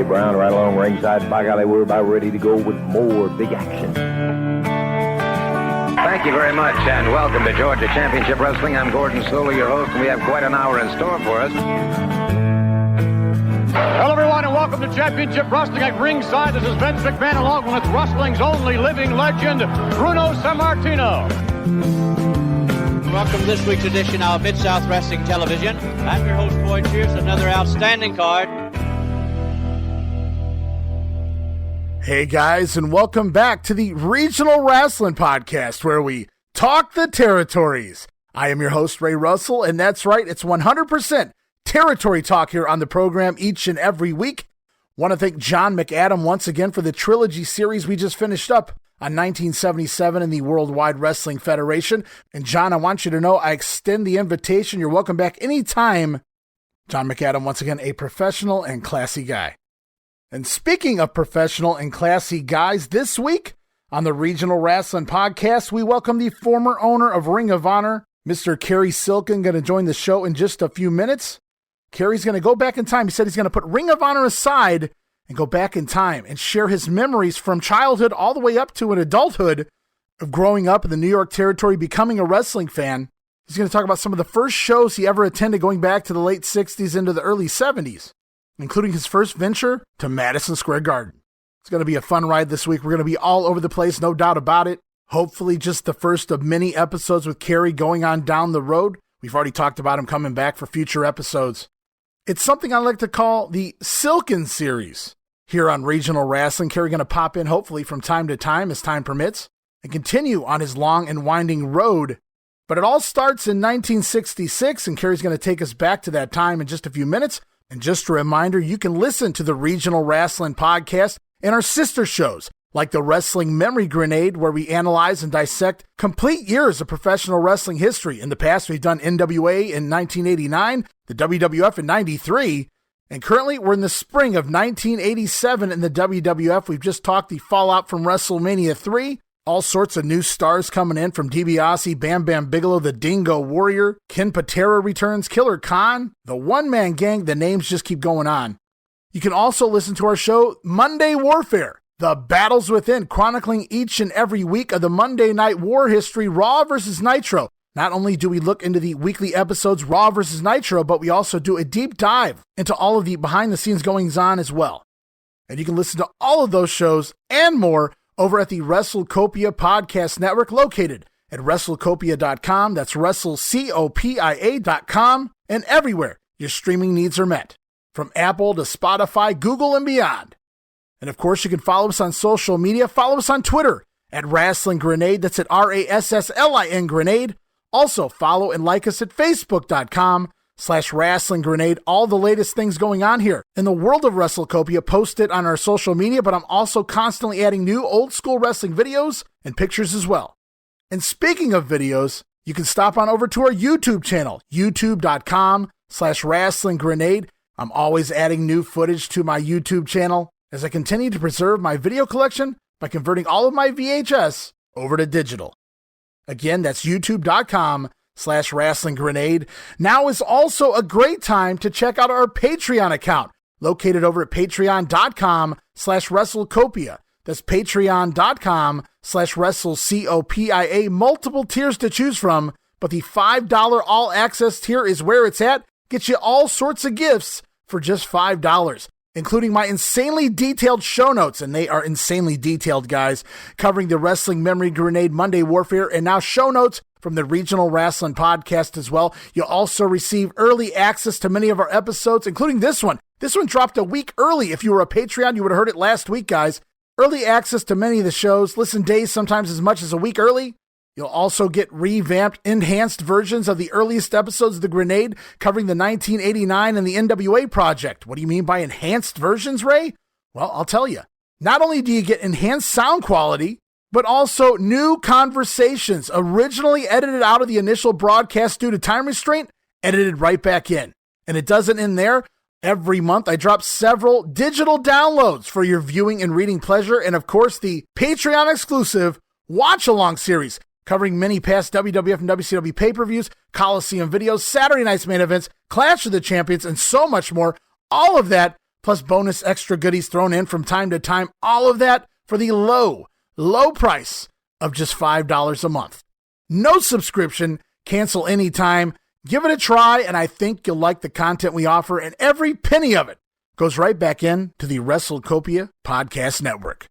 Brown right along ringside. By golly, we're about ready to go with more big action. Thank you very much, and welcome to Georgia Championship Wrestling. I'm Gordon Solie, your host, and we have quite an hour in store for us. Hello, everyone, and welcome to Championship Wrestling at ringside. This is Vince McMahon, along with wrestling's only living legend, Bruno Sammartino. Welcome to this week's edition of Mid-South Wrestling Television. I'm your host, Boyd Pierce, another outstanding card. Hey guys, and welcome back to the Regional Rasslin Podcast, where we talk the territories. I am your host, Ray Russell, and that's right, it's 100% territory talk here on the program each and every week. Want to thank John McAdam once again for the trilogy series we just finished up on 1977 in the Worldwide Wrestling Federation. And John, I want you to know I extend the invitation. You're welcome back anytime. John McAdam, once again, a professional and classy guy. And speaking of professional and classy guys, this week on the Regional Rasslin Podcast, we welcome the former owner of Ring of Honor, Mr. Cary Silkin, going to join the show in just a few minutes. Cary's going to go back in time. He said he's going to put Ring of Honor aside and go back in time and share his memories from childhood all the way up to an adulthood of growing up in the New York territory, becoming a wrestling fan. He's going to talk about some of the first shows he ever attended going back to the late 60s into the early 70s. Including his first venture to Madison Square Garden. It's going to be a fun ride this week. We're going to be all over the place, no doubt about it. Hopefully just the first of many episodes with Cary going on down the road. We've already talked about him coming back for future episodes. It's something I like to call the Silkin Series here on Regional Rasslin. Cary going to pop in hopefully from time to time as time permits and continue on his long and winding road. But it all starts in 1966, and Cary's going to take us back to that time in just a few minutes. And just a reminder, you can listen to the Regional Rasslin Podcast and our sister shows, like the Wrestling Memory Grenade, where we analyze and dissect complete years of professional wrestling history. In the past, we've done NWA in 1989, the WWF in 93, and currently we're in the spring of 1987 in the WWF. We've just talked the fallout from WrestleMania 3, all sorts of new stars coming in from DiBiase, Bam Bam Bigelow, the Dingo Warrior, Ken Patera returns, Killer Khan, the One Man Gang, the names just keep going on. You can also listen to our show, Monday Warfare, the Battles Within, chronicling each and every week of the Monday Night War history, Raw versus Nitro. Not only do we look into the weekly episodes, Raw versus Nitro, but we also do a deep dive into all of the behind-the-scenes goings-on as well. And you can listen to all of those shows and more over at the WrestleCopia Podcast Network, located at WrestleCopia.com. That's WrestleCopia.com, and everywhere your streaming needs are met, from Apple to Spotify, Google, and beyond. And of course, you can follow us on social media. Follow us on Twitter at Rasslin Grenade. That's at RASSLIN Grenade. Also, follow and like us at Facebook.com/Rasslin Grenade. All the latest things going on here in the world of WrestleCopia posted on our social media, but I'm also constantly adding new old school wrestling videos and pictures as well. And speaking of videos, you can stop on over to our YouTube channel, youtube.com/Rasslin Grenade. I'm always adding new footage to my YouTube channel as I continue to preserve my video collection by converting all of my VHS over to digital. Again, that's youtube.com/Rasslin Grenade. Now is also a great time to check out our Patreon account, located over at patreon.com/WrestleCopia. That's patreon.com/WrestleCopia. Multiple tiers to choose from, but the $5 all access tier is where it's at. Gets you all sorts of gifts for just $5. Including my insanely detailed show notes, and they are insanely detailed, guys, covering the Wrestling Memory Grenade, Monday Warfare, and now show notes from the Regional Rasslin Podcast as well. You'll also receive early access to many of our episodes, including this one. This one dropped a week early. If you were a Patreon, you would have heard it last week, guys. Early access to many of the shows. Listen days, sometimes as much as a week early. You'll also get revamped, enhanced versions of the earliest episodes of The Grenade, covering the 1989 and the NWA project. What do you mean by enhanced versions, Ray? Well, I'll tell you. Not only do you get enhanced sound quality, but also new conversations originally edited out of the initial broadcast due to time restraint, edited right back in. And it doesn't end there. Every month, I drop several digital downloads for your viewing and reading pleasure. And of course, the Patreon exclusive watch-along series, covering many past WWF and WCW pay-per-views, Coliseum videos, Saturday night's main events, Clash of the Champions, and so much more. All of that, plus bonus extra goodies thrown in from time to time. All of that for the low price of just $5 a month. No subscription, cancel anytime. Give it a try, and I think you'll like the content we offer, and every penny of it goes right back in to the WrestleCopia Podcast Network.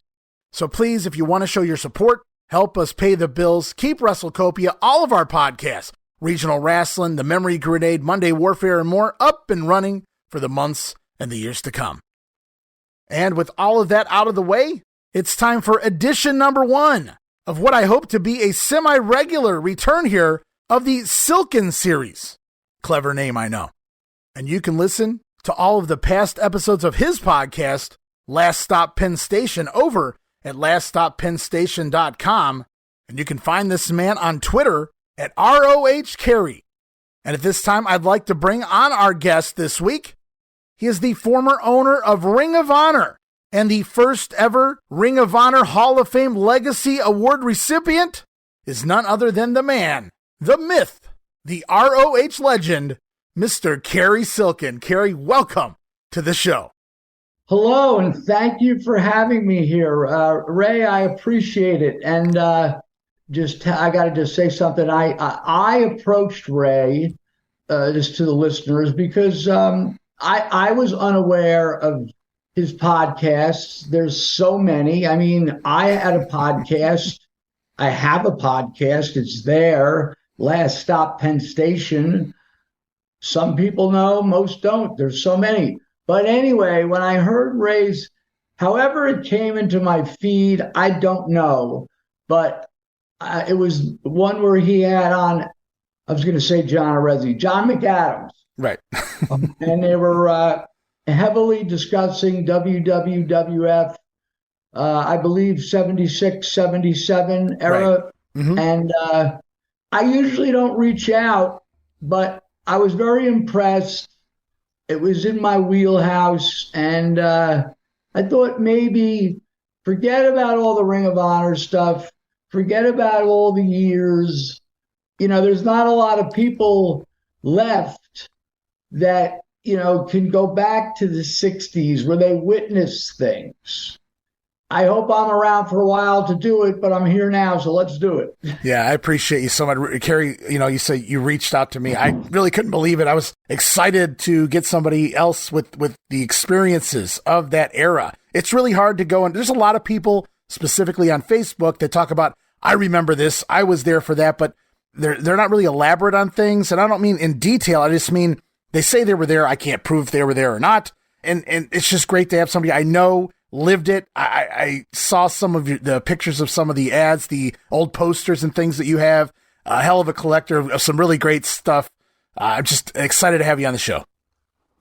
So please, if you want to show your support, help us pay the bills, keep WrestleCopia, all of our podcasts, Regional Rasslin, The Memory Grenade, Monday Warfare, and more, up and running for the months and the years to come. And with all of that out of the way, it's time for edition number 1 of what I hope to be a semi-regular return here of the Silkin Series. Clever name, I know. And you can listen to all of the past episodes of his podcast, Last Stop Penn Station, over at laststoppennstation.com. And you can find this man on Twitter at ROH Cary. And at this time, I'd like to bring on our guest this week. He is the former owner of Ring of Honor and the first ever Ring of Honor Hall of Fame Legacy Award recipient is none other than the man, the myth, the ROH legend, Mr. Cary Silkin. Cary, welcome to the show. Hello, and thank you for having me here. Ray, I appreciate it. And I got to just say something. I approached Ray, just to the listeners, because I was unaware of his podcasts. There's so many. I mean, I had a podcast. I have a podcast. It's there. Last Stop Penn Station. Some people know, most don't. There's so many. But anyway, when I heard Ray's, however it came into my feed, I don't know. But it was one where he had on, I was going to say John McAdams. Right. And they were heavily discussing WWWF, I believe 76, 77 era. Right. Mm-hmm. And I usually don't reach out, but I was very impressed. It was in my wheelhouse, and I thought maybe forget about all the Ring of Honor stuff, forget about all the years. You know, there's not a lot of people left that, you know, can go back to the 60s where they witnessed things. I hope I'm around for a while to do it, but I'm here now, so let's do it. Yeah, I appreciate you so much. Cary, you know, you say you reached out to me. I really couldn't believe it. I was excited to get somebody else with the experiences of that era. It's really hard to go, and there's a lot of people specifically on Facebook that talk about, I remember this, I was there for that, but they're not really elaborate on things. And I don't mean in detail. I just mean they say they were there. I can't prove if they were there or not. And it's just great to have somebody I know lived it. I saw some of the pictures of some of the ads, the old posters and things that you have. A hell of a collector of some really great stuff. I'm just excited to have you on the show.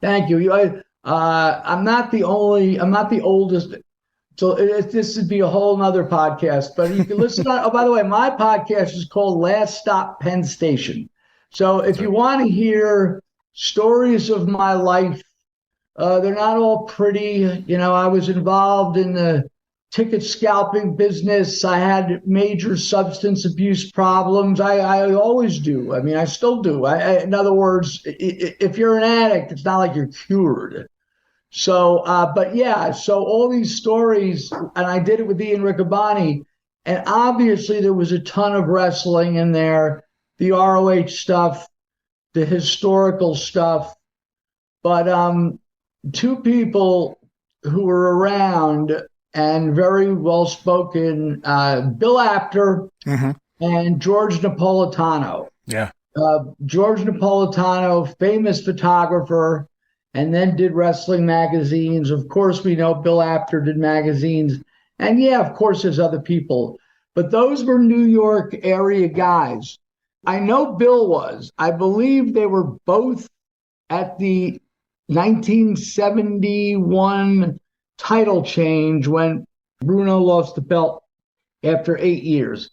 Thank you. I'm not the oldest. So this would be a whole nother podcast, but you can listen on, oh, by the way, my podcast is called Last Stop Penn Station. So if you want to hear stories of my life, they're not all pretty. You know, I was involved in the ticket scalping business. I had major substance abuse problems. I always do. I mean, I still do. In other words, if you're an addict, it's not like you're cured. So, but yeah, so all these stories, and I did it with Ian Riccaboni, and obviously there was a ton of wrestling in there, the ROH stuff, the historical stuff, but two people who were around and very well-spoken, Bill Apter and George Napolitano. Yeah. George Napolitano, famous photographer, and then did wrestling magazines. Of course, we know Bill Apter did magazines. And yeah, of course, there's other people. But those were New York area guys. I know Bill was. I believe they were both at the 1971 title change when Bruno lost the belt after 8 years.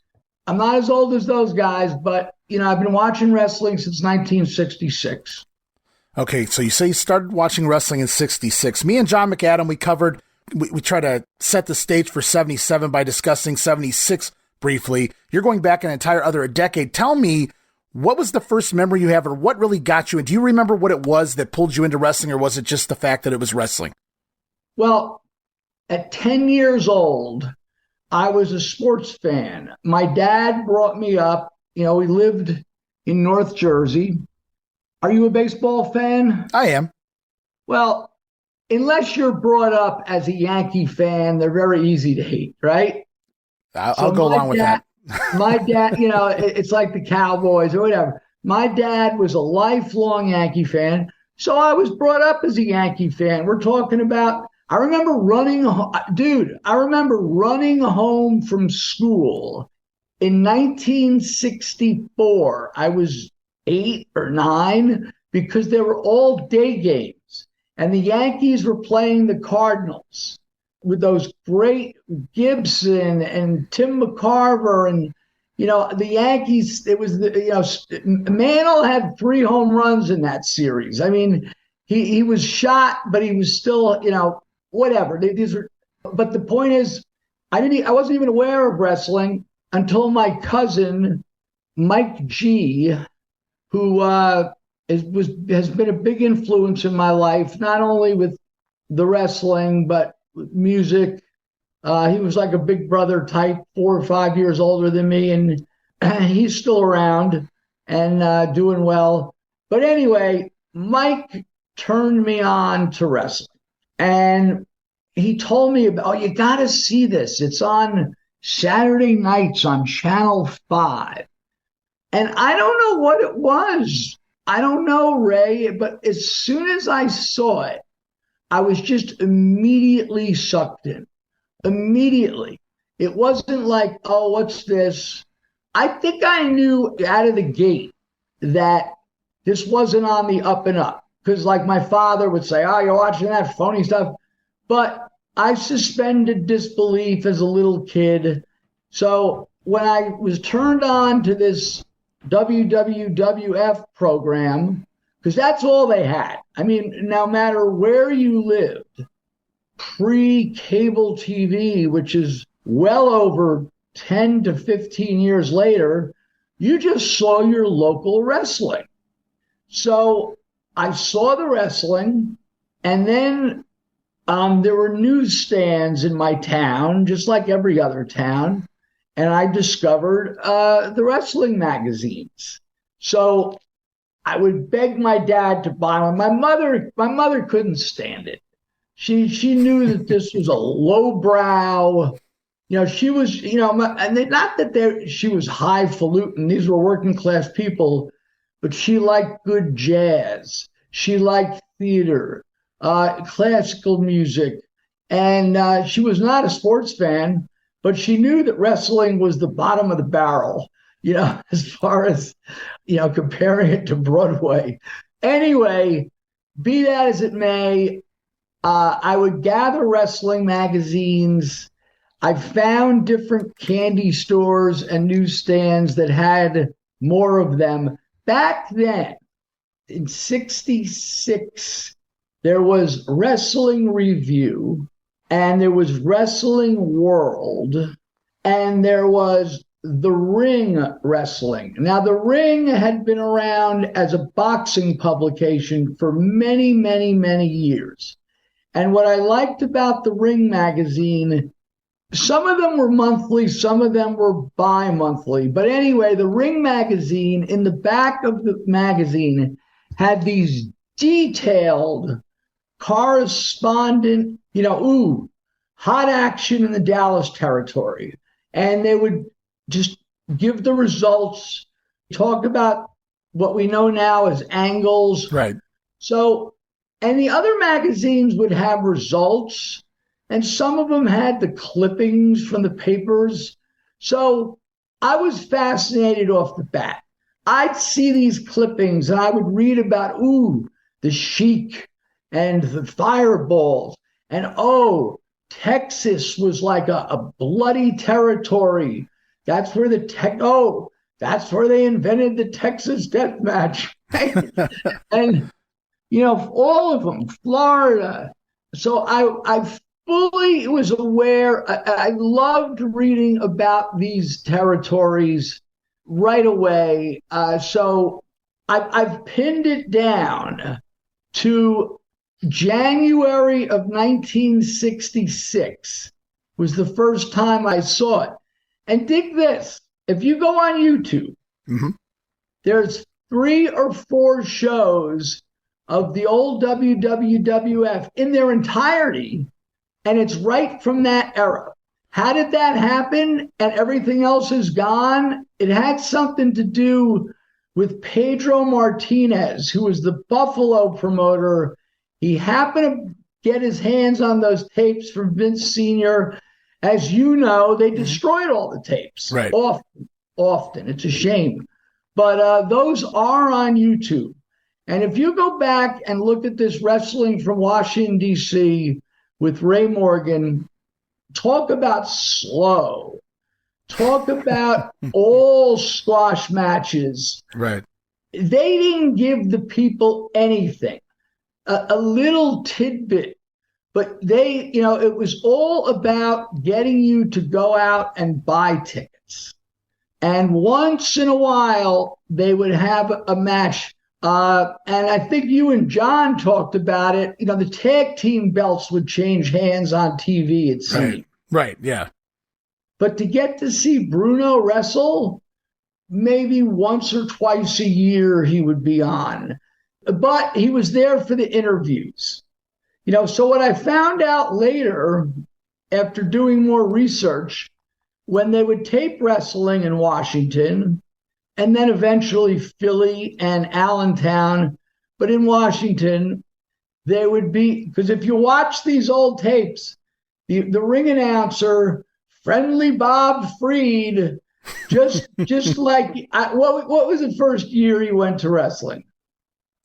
I'm not as old as those guys, but, you know, I've been watching wrestling since 1966. Okay, so you say you started watching wrestling in 66. Me and John McAdam, we try to set the stage for 77 by discussing 76 briefly. You're going back an entire other decade. Tell me, what was the first memory you have, or what really got you? And do you remember what it was that pulled you into wrestling, or was it just the fact that it was wrestling? Well, at 10 years old, I was a sports fan. My dad brought me up. We lived in North Jersey. Are you a baseball fan? I am. Well, unless you're brought up as a Yankee fan, they're very easy to hate, right? I'll go along with that. My dad, it's like the Cowboys or whatever. My dad was a lifelong Yankee fan, so I was brought up as a Yankee fan. We're talking about, I remember running home from school in 1964. I was 8 or 9 because they were all day games, and the Yankees were playing the Cardinals with those great Gibson and Tim McCarver, and the Yankees. It was Mantle had 3 home runs in that series. I mean, he was shot, but he was still whatever. But the point is, I wasn't even aware of wrestling until my cousin Mike G, who has been a big influence in my life, not only with the wrestling but with music. He was like a big brother type, 4 or 5 years older than me, and he's still around and doing well. But anyway, Mike turned me on to wrestling, and he told me about, you got to see this. It's on Saturday nights on Channel 5. And I don't know what it was. I don't know, Ray, but as soon as I saw it, I was just immediately sucked in. Immediately. It wasn't like, oh, what's this? I think I knew out of the gate that this wasn't on the up and up. Because like my father would say, oh, you're watching that phony stuff. But I suspended disbelief as a little kid. So when I was turned on to this WWWF program, because that's all they had. I mean, no matter where you lived, pre-cable TV, which is well over 10 to 15 years later, you just saw your local wrestling. So I saw the wrestling, and then there were newsstands in my town, just like every other town, and I discovered the wrestling magazines. So I would beg my dad to buy one. My mother couldn't stand it. She knew that this was a lowbrow. She was, and not that she was highfalutin. These were working class people, but she liked good jazz. She liked theater, classical music, and she was not a sports fan, but she knew that wrestling was the bottom of the barrel, as far as, comparing it to Broadway. Anyway, be that as it may, I would gather wrestling magazines. I found different candy stores and newsstands that had more of them. Back then, in 1966, there was Wrestling Review, and there was Wrestling World, and there was The Ring Wrestling. Now, The Ring had been around as a boxing publication for many, many, many years. And what I liked about The Ring magazine, some of them were monthly, some of them were bi-monthly. But anyway, The Ring magazine, in the back of the magazine, had these detailed correspondent, hot action in the Dallas territory. And they would just give the results, talk about what we know now as angles. Right. So, and the other magazines would have results, and some of them had the clippings from the papers. So I was fascinated off the bat. I'd see these clippings and I would read about, the Sheik and the Fireballs. And, Texas was like a bloody territory. That's where that's where they invented the Texas death match. And, all of them, Florida. So I fully was aware. I loved reading about these territories right away. So I've pinned it down to January of 1966 was the first time I saw it. And dig this, if you go on YouTube, there's 3 or 4 shows of the old WWWF in their entirety, and it's right from that era. How did that happen and everything else is gone? It had something to do with Pedro Martinez, who was the Buffalo promoter. He happened to get his hands on those tapes from Vince Sr. As you know, they destroyed all the tapes. Right. Often. It's a shame. But those are on YouTube. And if you go back and look at this Wrestling from Washington, D.C. with Ray Morgan, talk about slow. Talk about all squash matches. Right. They didn't give the people anything, a little tidbit, but they, it was all about getting you to go out and buy tickets. And once in a while, they would have a match. And I think you and John talked about it. The tag team belts would change hands on TV, it seemed. Right, yeah. But to get to see Bruno wrestle, maybe once or twice a year he would be on. But he was there for the interviews. So what I found out later, after doing more research, when they would tape wrestling in Washington, and then eventually Philly and Allentown, but in Washington, they would be, because if you watch these old tapes, the ring announcer, Friendly Bob Freed, just like, what was the first year he went to wrestling?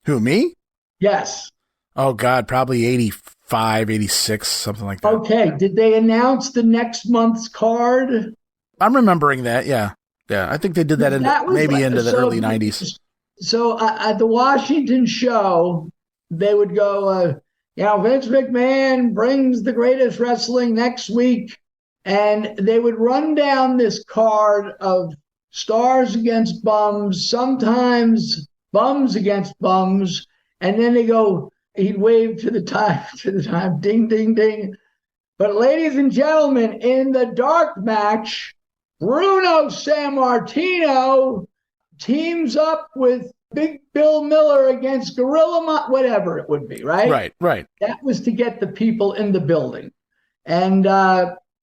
Who, me? Yes. Oh, God, probably 85, 86, something like that. Okay. Did they announce the next month's card? I'm remembering that, yeah. Yeah, I think they did that into the early 90s. So at the Washington show, they would go, Vince McMahon brings the greatest wrestling next week. And they would run down this card of stars against bums, sometimes bums against bums. And then he'd wave to the time, ding, ding, ding. But ladies and gentlemen, in the dark match, Bruno Sammartino teams up with Big Bill Miller against Gorilla whatever it would be, right? Right. That was to get the people in the building. And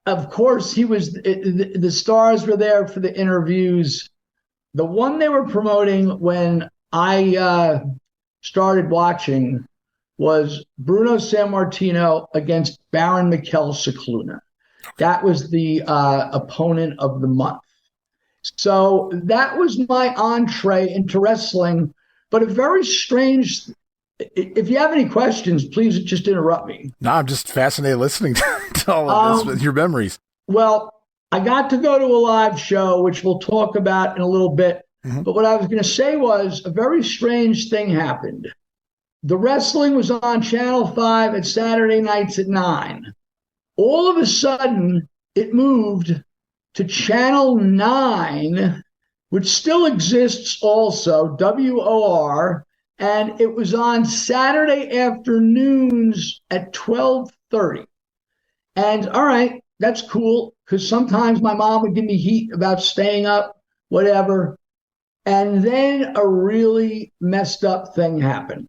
of course, the stars were there for the interviews. The one they were promoting when I started watching was Bruno Sammartino against Baron Mikel Scicluna. That was the opponent of the month. So that was my entree into wrestling, but a very strange. If you have any questions, please just interrupt me. No, I'm just fascinated listening to all of this with your memories. Well, I got to go to a live show, which we'll talk about in a little bit. Mm-hmm. But what I was going to say was a very strange thing happened. The wrestling was on Channel 5 at Saturday nights at 9. All of a sudden, it moved to Channel 9, which still exists also, WOR, and it was on Saturday afternoons at 12:30. And all right, that's cool, because sometimes my mom would give me heat about staying up, whatever. And then a really messed up thing happened.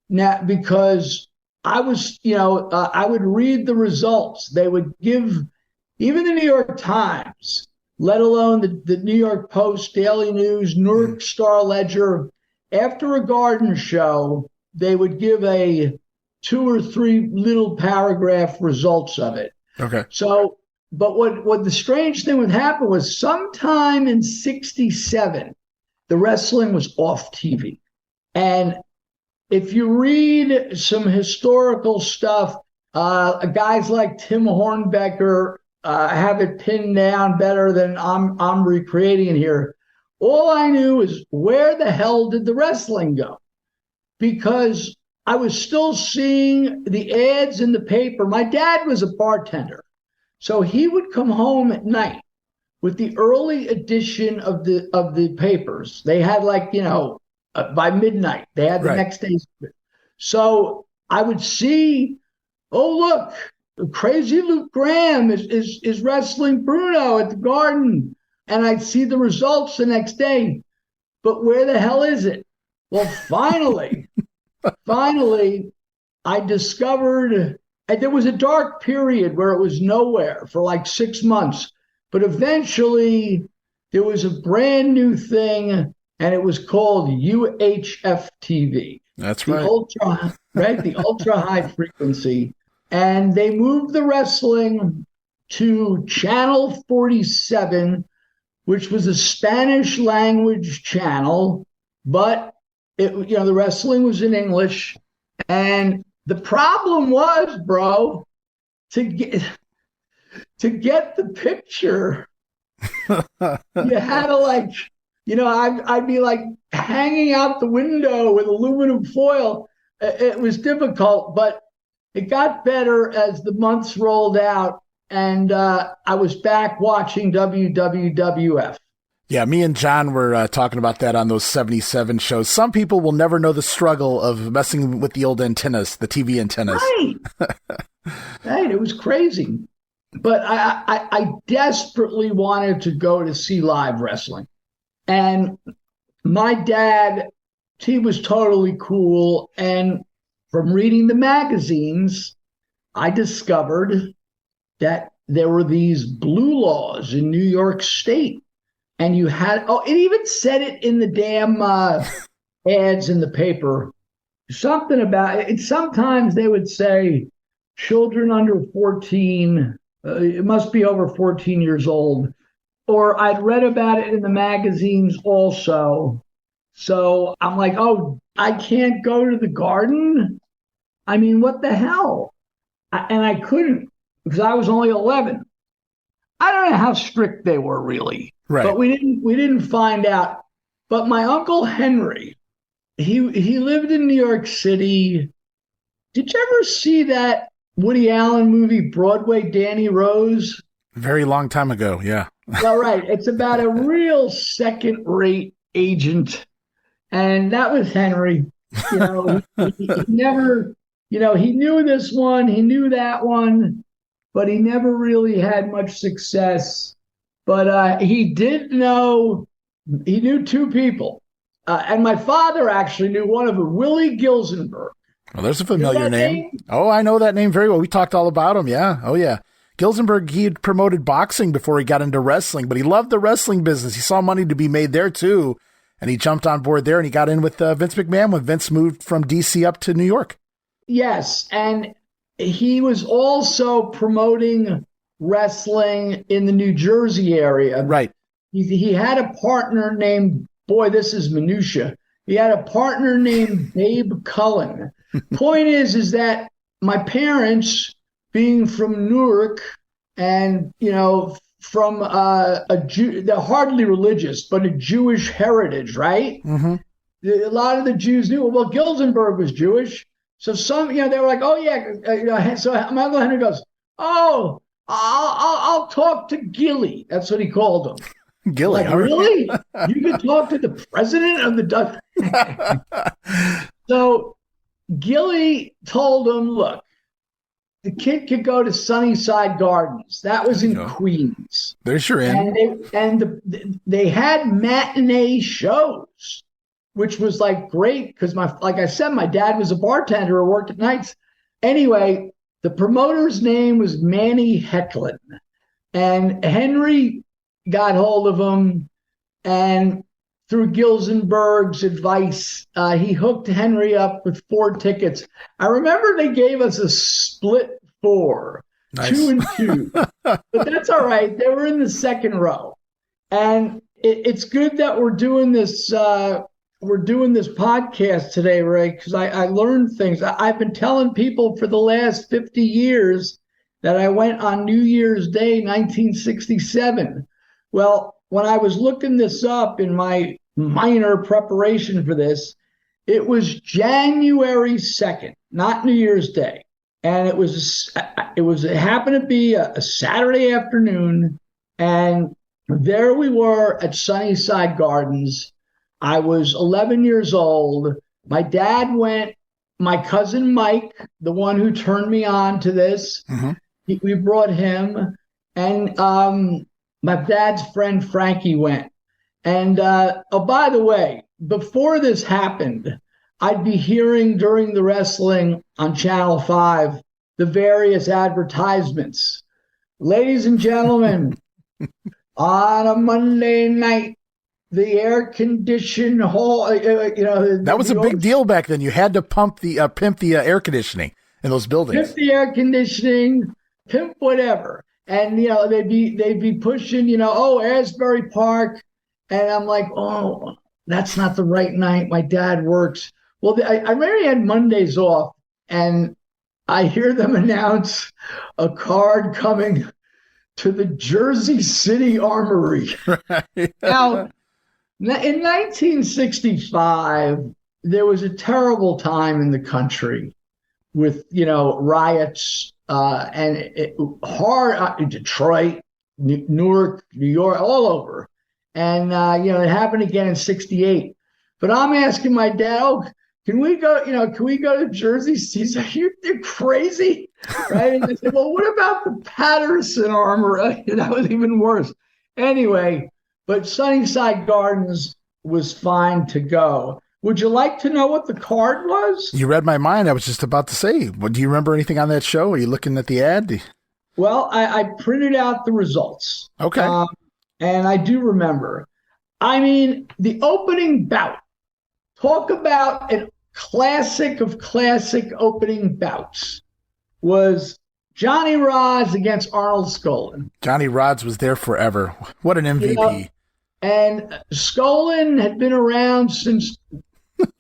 Now, because I was, I would read the results. They would give, even the New York Times, let alone the New York Post, Daily News, Newark Star Ledger, after a garden show, they would give a 2 or 3 little paragraph results of it. Okay. So, but what the strange thing would happen was sometime in 1967, the wrestling was off TV. And if you read some historical stuff, guys like Tim Hornbecker have it pinned down better than I'm recreating it here. All I knew is, where the hell did the wrestling go? Because I was still seeing the ads in the paper. My dad was a bartender, so he would come home at night with the early edition of the papers. They had by midnight, they had the next day's. So I would see, oh, look, crazy Luke Graham is wrestling Bruno at the Garden. And I'd see the results the next day. But where the hell is it? Well, finally, I discovered, and there was a dark period where it was nowhere for like 6 months. But eventually, there was a brand new thing, and it was called UHF TV. That's right. The ultra high frequency. And they moved the wrestling to Channel 47, which was a Spanish language channel, but the wrestling was in English. And the problem was, bro, to get the picture, you had to I'd be like hanging out the window with aluminum foil. It was difficult, but it got better as the months rolled out. And I was back watching WWWF. Yeah, me and John were talking about that on those 77 shows. Some people will never know the struggle of messing with the old antennas, the TV antennas. Right, it was crazy. But I desperately wanted to go to see live wrestling. And my dad, he was totally cool. And from reading the magazines, I discovered that there were these blue laws in New York State. And you had, it even said it in the damn ads in the paper. Something about it. Sometimes they would say children under 14, it must be over 14 years old. Or I'd read about it in the magazines also. So I'm like, oh, I can't go to the Garden? I mean, what the hell? And I couldn't because I was only 11. I don't know how strict they were really. Right. But we didn't find out. But my Uncle Henry, he lived in New York City. Did you ever see that Woody Allen movie, Broadway Danny Rose? Very long time ago, yeah. All right. It's about a real second-rate agent. And that was Henry. He never, he knew this one, he knew that one, but he never really had much success. But he knew two people. And my father actually knew one of them, Willie Gilzenberg. Well, there's a familiar name. Oh, I know that name very well. We talked all about him, yeah. Oh, yeah. Gilzenberg, he had promoted boxing before he got into wrestling, but he loved the wrestling business. He saw money to be made there, too. And he jumped on board there, and he got in with Vince McMahon when Vince moved from D.C. up to New York. Yes, and he was also promoting wrestling in the New Jersey area. Right. He had a partner named, boy, this is minutia. He had a partner named Babe Cullen. Point is that my parents, being from Newark and, from they're hardly religious, but a Jewish heritage, right? Mm-hmm. A lot of the Jews knew, well, Gilzenberg was Jewish. So they were like, oh, yeah. So my Uncle Henry goes, oh, I'll talk to GILLIE. That's what he called him. GILLIE. Like, really? You could talk to the president of the So GILLIE told him, look, the kid could go to Sunnyside Gardens. That was in Queens. They're sure in. And they had matinee shows, which was like great because like I said, my dad was a bartender who worked at nights. Anyway, the promoter's name was Manny Hecklin. And Henry got hold of him, and through Gilzenberg's advice, he hooked Henry up with 4 tickets. I remember they gave us a split 4, nice. 2 and 2. But that's all right. They were in the second row. And it's good that we're doing this podcast today, Ray, because I learned things. I've been telling people for the last 50 years that I went on New Year's Day, 1967. Well, when I was looking this up in my minor preparation for this, it was January 2nd, not New Year's Day. And it happened to be a Saturday afternoon. And there we were at Sunnyside Gardens. I was 11 years old. My dad went my cousin Mike, the one who turned me on to this, we brought him, and my dad's friend Frankie went. And by the way, before this happened, I'd be hearing during the wrestling on Channel 5 the various advertisements. Ladies and gentlemen, on a Monday night, the air-conditioned hall, that was a big deal back then. You had to pimp the air conditioning in those buildings. Pimp the air conditioning, pimp whatever. And, they'd be pushing, Asbury Park. And I'm like, oh, that's not the right night. My dad works. Well, I already had Mondays off, and I hear them announce a card coming to the Jersey City Armory. Right. Now, in 1965, there was a terrible time in the country with, riots hard Detroit, Newark, New York, all over. And, it happened again in 68. But I'm asking my dad, can we go to Jersey? He's like, you're crazy, right? And I said, well, what about the Patterson Armory? That was even worse. Anyway, but Sunnyside Gardens was fine to go. Would you like to know what the card was? You read my mind. I was just about to say, do you remember anything on that show? Are you looking at the ad? Well, I printed out the results. Okay. And I do remember. I mean, the opening bout. Talk about a classic of classic opening bouts. Was Johnny Rods against Arnold Skaaland. Johnny Rods was there forever. What an MVP. And Skaaland had been around since,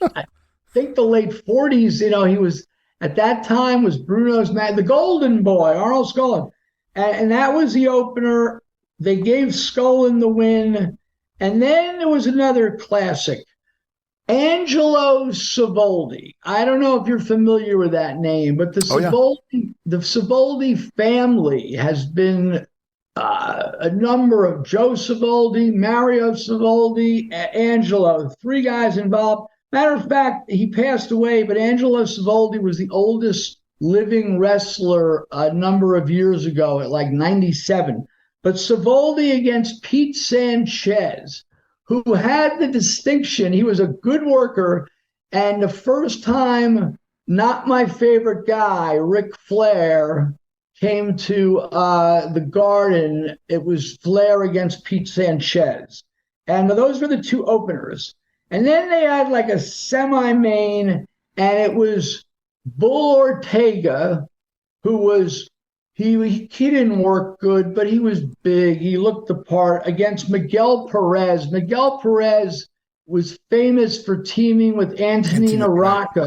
I think, the late 40s. He was, at that time, was Bruno's man, the golden boy, Arnold Skaaland. And that was the opener. They gave Skaaland the win. And then there was another classic. Angelo Savoldi. I don't know if you're familiar with that name, but the Savoldi family has been a number of Joe Savoldi, Mario Savoldi, Angelo, 3 guys involved. Matter of fact, he passed away, but Angelo Savoldi was the oldest living wrestler a number of years ago at like 97. But Savoldi against Pete Sanchez, who had the distinction, he was a good worker, and the first time not my favorite guy, Ric Flair, came to the Garden, it was Flair against Pete Sanchez. And those were the 2 openers. And then they had like a semi-main, and it was Bull Ortega, who was, he didn't work good, but he was big. He looked the part, against Miguel Perez. Miguel Perez was famous for teaming with Antonino Rocca.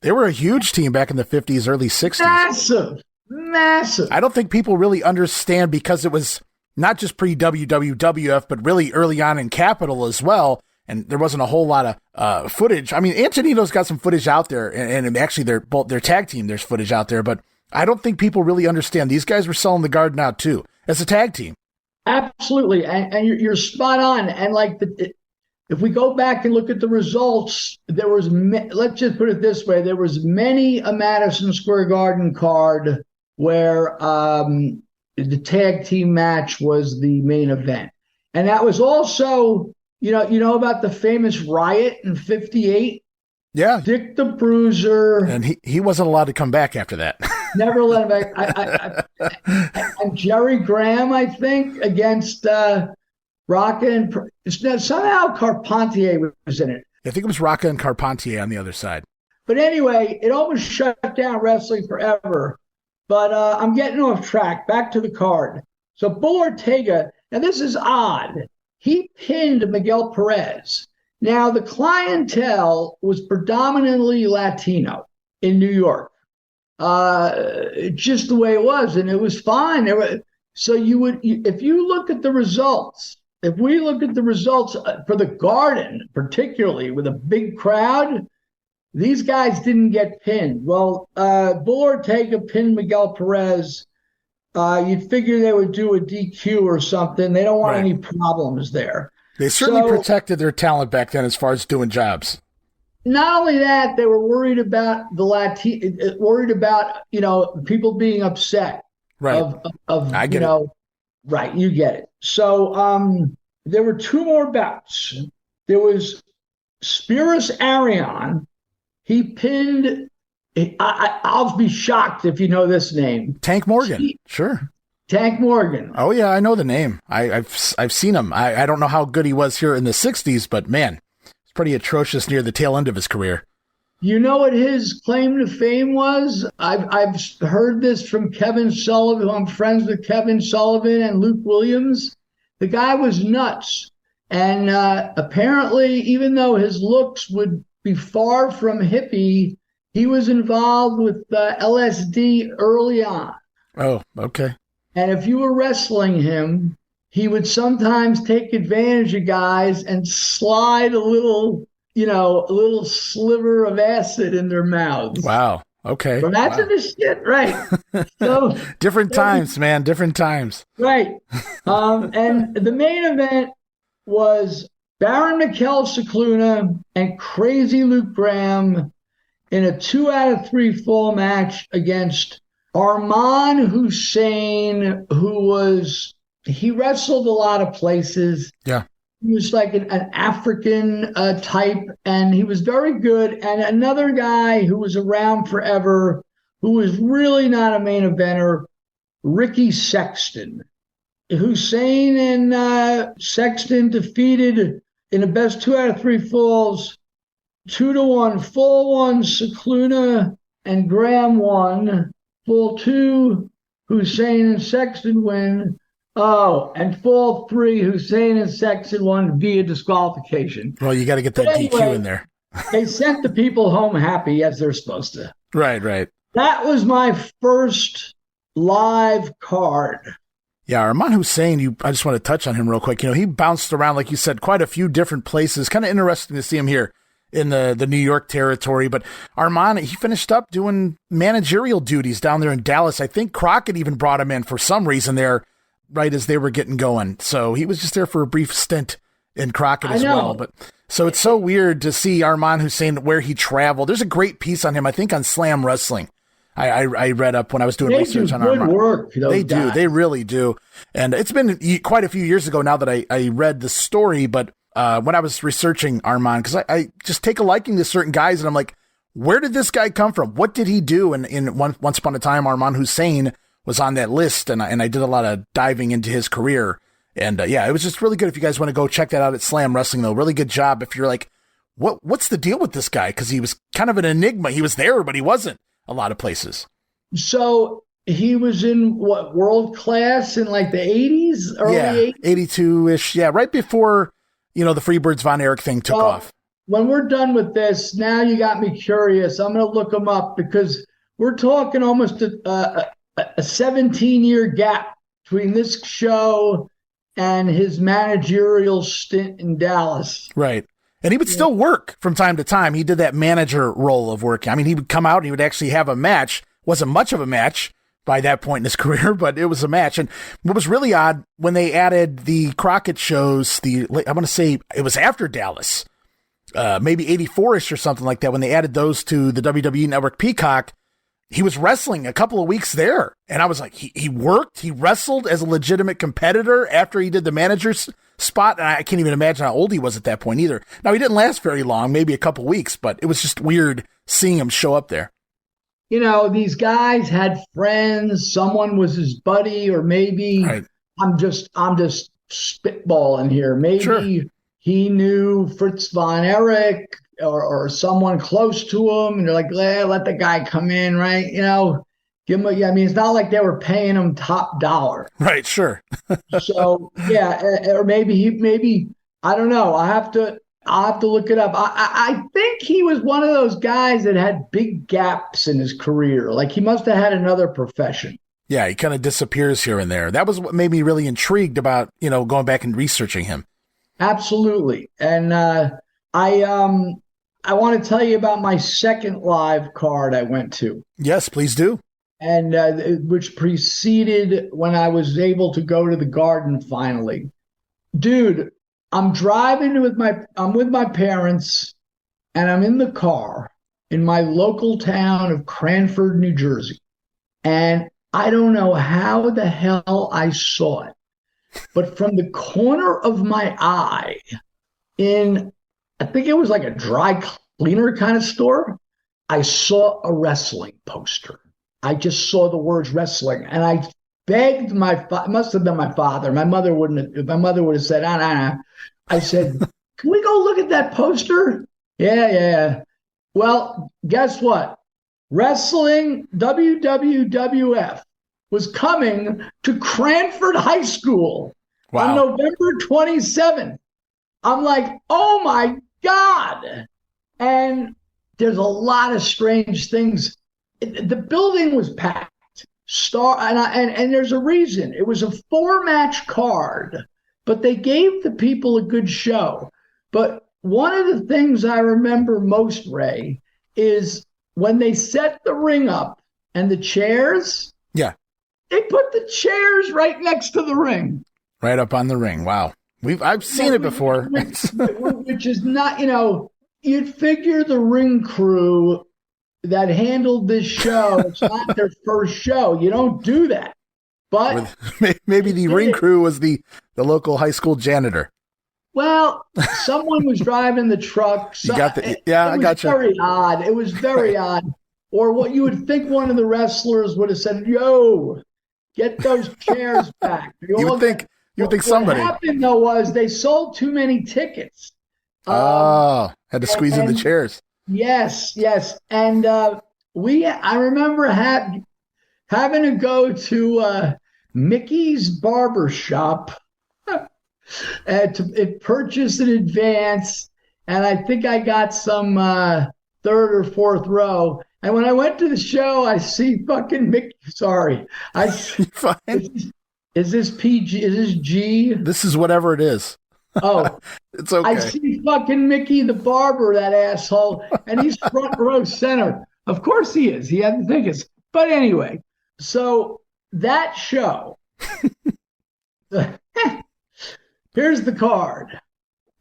They were a huge team back in the 50s, early 60s. Massive. I don't think people really understand, because it was not just pre-WWWF, but really early on in Capitol as well. And there wasn't a whole lot of footage. I mean, Antonino's got some footage out there, and actually their tag team, there's footage out there, but I don't think people really understand. These guys were selling the Garden out too as a tag team. Absolutely, and you're spot on. And like if we go back and look at the results, there was, let's just put it this way, there was many a Madison Square Garden card where the tag team match was the main event, and that was also, you know about the famous Riot in '58. Yeah, Dick the Bruiser, and he wasn't allowed to come back after that. Never let him back. And Jerry Graham, I think, against Rocca, and somehow Carpentier was in it. I think it was Rocca and Carpentier on the other side. But anyway, it almost shut down wrestling forever. But I'm getting off track. Back to the card. So Bull Ortega, now this is odd. He pinned Miguel Perez. Now, the clientele was predominantly Latino in New York. Just the way it was, and it was fine. So if you look at the results, if we look at the results for the Garden, particularly with a big crowd, these guys didn't get pinned. Well, Bull Ortega pinned Miguel Perez. You'd figure they would do a DQ or something. They don't want any problems there. They certainly protected their talent back then as far as doing jobs. not only that, they were worried about people being upset. Right. I get it. Right. You get it. So there were two more bouts. There was Spiros Arion. He pinned. I'll be shocked if you know this name. Tank Morgan. Sure. Tank Morgan. Oh yeah, I know the name. I've seen him. I don't know how good he was here in the 60s, but man, it's pretty atrocious near the tail end of his career. You know what his claim to fame was? I've heard this from Kevin Sullivan. I'm friends with Kevin Sullivan and Luke Williams. The guy was nuts. And apparently, even though his looks would be far from hippie, he was involved with LSD early on. Oh, okay. And if you were wrestling him, he would sometimes take advantage of guys and slide a little sliver of acid in their mouths. Wow. Okay. Imagine this shit, right? So different times, man. Different times. Right. And the main event was Baron Mikel Scicluna and Crazy Luke Graham in a 2 out of 3 fall match against Arman Hussian, he wrestled a lot of places. Yeah. He was like an African type, and he was very good. And another guy who was around forever, who was really not a main eventer, Ricky Sexton. Hussian and Sexton defeated in the best 2 out of 3 falls, 2-1. Fall 1, Scicluna and Graham won. Fall 2, Hussian and Sexton win. Oh, and fall 3, Hussian and Sexton won via disqualification. Well, you got to get that DQ in there. They sent the people home happy as they're supposed to. Right. That was my first live card. Yeah, Arman Hussian, I just want to touch on him real quick. He bounced around, like you said, quite a few different places. Kind of interesting to see him here in the New York territory. But Arman, he finished up doing managerial duties down there in Dallas. I think Crockett even brought him in for some reason there, right as they were getting going. So he was just there for a brief stint in Crockett as well. But so it's so weird to see Arman Hussian where he traveled. There's a great piece on him, I think, on Slam Wrestling. I read up when I was doing research on Arman. Work, they do. They really do. And it's been quite a few years ago now that I read the story, but when I was researching Arman, because I just take a liking to certain guys, and I'm like, where did this guy come from? What did he do? And once upon a time, Arman Hussian was on that list, and I did a lot of diving into his career. And it was just really good. If you guys want to go check that out at Slam Wrestling, though, really good job. If you're like, what's the deal with this guy? Because he was kind of an enigma. He was there, but he wasn't a lot of places. So he was in world class in like the 80s, early 80s? 82-ish. Yeah, right before, the Freebirds Von Erich thing took off. When we're done with this, now you got me curious. I'm going to look him up because we're talking almost a 17-year gap between this show and his managerial stint in Dallas. Right. And he would still work from time to time. He did that manager role of working. I mean, he would come out and he would actually have a match. Wasn't much of a match by that point in his career, but it was a match. And what was really odd, when they added the Crockett shows, I want to say it was after Dallas, maybe 84-ish or something like that, when they added those to the WWE Network Peacock, he was wrestling a couple of weeks there. And I was like, he worked, he wrestled as a legitimate competitor after he did the manager's spot. And I can't even imagine how old he was at that point either. Now, he didn't last very long, maybe a couple weeks, but it was just weird seeing him show up there. These guys had friends. Someone was his buddy, or maybe right. I'm just spitballing here. Maybe he knew Fritz Von Erich or someone close to him, and they're like, let the guy come in, right? Give him it's not like they were paying him top dollar. Right, sure. So, or maybe, I don't know. I'll have to look it up. I think he was one of those guys that had big gaps in his career. Like he must have had another profession. Yeah, he kind of disappears here and there. That was what made me really intrigued about, going back and researching him. Absolutely. And I want to tell you about my second live card I went to. Yes, please do. And which preceded when I was able to go to the Garden finally. Dude, I'm driving with my parents, and I'm in the car in my local town of Cranford, New Jersey. And I don't know how the hell I saw it, but from the corner of my eye I think it was like a dry cleaner kind of store, I saw a wrestling poster. I just saw the words wrestling, and I begged it must have been my father. My mother would have said, nah. I said, can we go look at that poster? Yeah. Well, guess what? Wrestling WWWF was coming to Cranford High School on November 27th. I'm like, oh my God. And there's a lot of strange things. The building was packed. And there's a reason. It was a 4-match card, but they gave the people a good show. But one of the things I remember most, Ray, is when they set the ring up and the chairs. Yeah. They put the chairs right next to the ring. Right up on the ring. Wow. I've seen it before. Which is not, you'd figure the ring crew that handled this show, it's not their first show. You don't do that. But maybe the ring crew was the local high school janitor. Well, someone was driving the truck. I got you. Very odd. It was very odd. Or what you would think one of the wrestlers would have said, yo, get those chairs back. You would think somebody. What happened, though, was they sold too many tickets. Had to squeeze in the chairs. Yes. And I remember having to go to Mickey's barber shop to purchase in advance. And I think I got some third or fourth row. And when I went to the show, I see fucking Mickey. Sorry. Is this PG? Is this G? This is whatever it is. Oh, it's okay. I see fucking Mickey the barber, that asshole, and he's front row center. Of course he is. He had the tickets. But anyway, so that show. Here's the card.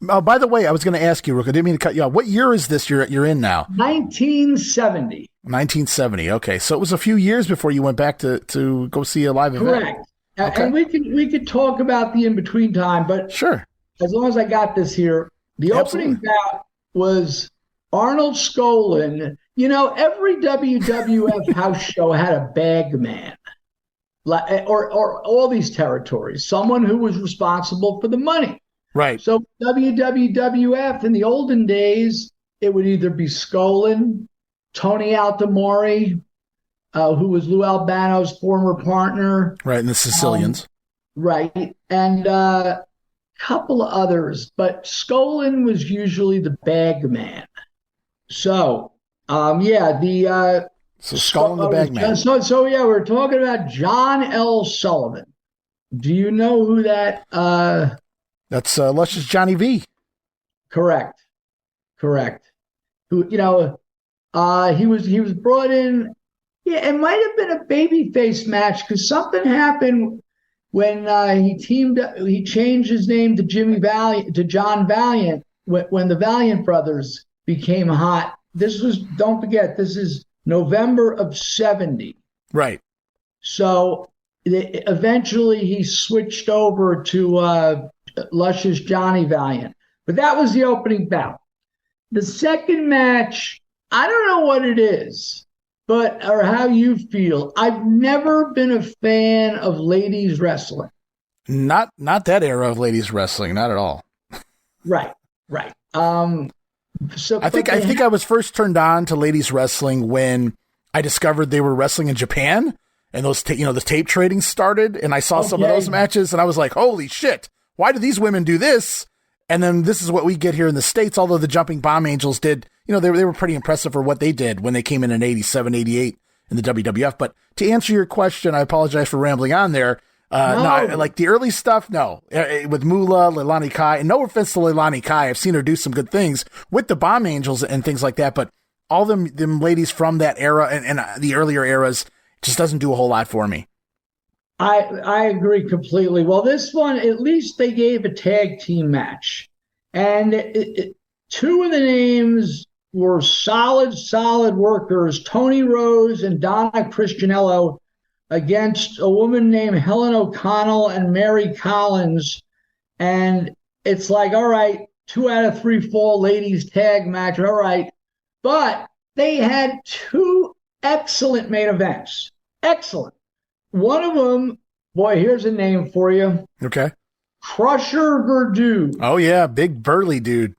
Oh, by the way, I was going to ask you, Rook, I didn't mean to cut you off. What year is this you're in now? 1970. 1970. Okay, so it was a few years before you went back to go see a live event. Correct. Okay. And we could talk about the in-between time, but sure. As long as I got this here, the opening bout was Arnold Skaaland. Every WWF house show had a bag man, or all these territories, someone who was responsible for the money. Right. So WWWF in the olden days, it would either be Skaaland, Tony Altamori, who was Lou Albano's former partner. Right, and the Sicilians. Right, and couple of others, but Skaaland was usually the bag man. So, Skaaland the bag man. So we're talking about John L. Sullivan. Do you know who that? That's Luscious Johnny V. Correct. Who he was brought in. Yeah, it might have been a babyface match because something happened. When he changed his name to John Valiant when the Valiant brothers became hot. Don't forget, this is November of 70. Right. So eventually he switched over to Luscious Johnny Valiant. But that was the opening bout. The second match, I don't know what it is. Or how you feel. I've never been a fan of ladies wrestling. Not that era of ladies wrestling, not at all. Right. So I think I was first turned on to ladies wrestling when I discovered they were wrestling in Japan, and those the tape trading started, and I saw some of those matches, and I was like, holy shit! Why do these women do this? And then this is what we get here in the States. Although the Jumping Bomb Angels did. They were pretty impressive for what they did when they came in 87, 88 in the WWF. But to answer your question, I apologize for rambling on there. No, like the early stuff, no. With Moolah, Leilani Kai, and no offense to Leilani Kai, I've seen her do some good things with the Bomb Angels and things like that. But all them ladies from that era and the earlier eras just doesn't do a whole lot for me. I agree completely. Well, this one, at least they gave a tag team match. And two of the names were solid workers, Tony Rose and Donna Cristianello, against a woman named Helen O'Connell and Mary Collins. And it's like, all right, 2 out of 3 fall ladies tag match, all right. But they had 2 excellent main events. Excellent. One of them, boy, here's a name for you. Okay. Crusher Verdu. Oh, yeah, big burly dude.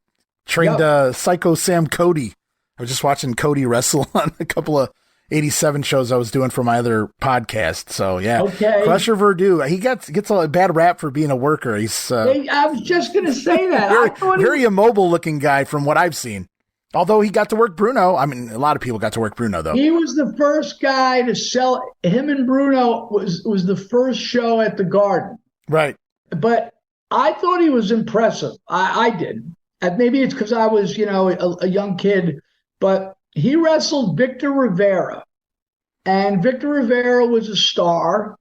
Trained Psycho Sam Cody. I was just watching Cody wrestle on a couple of 87 shows I was doing for my other podcast. So, yeah. Okay. Crusher Verdu. He gets a bad rap for being a worker. He's I was just going to say that. very immobile looking guy from what I've seen. Although he got to work Bruno. I mean, a lot of people got to work Bruno, though. He was the first guy to sell. Him and Bruno was the first show at the Garden. Right. But I thought he was impressive. I did. Maybe it's because I was, a young kid. But he wrestled Victor Rivera. And Victor Rivera was a star.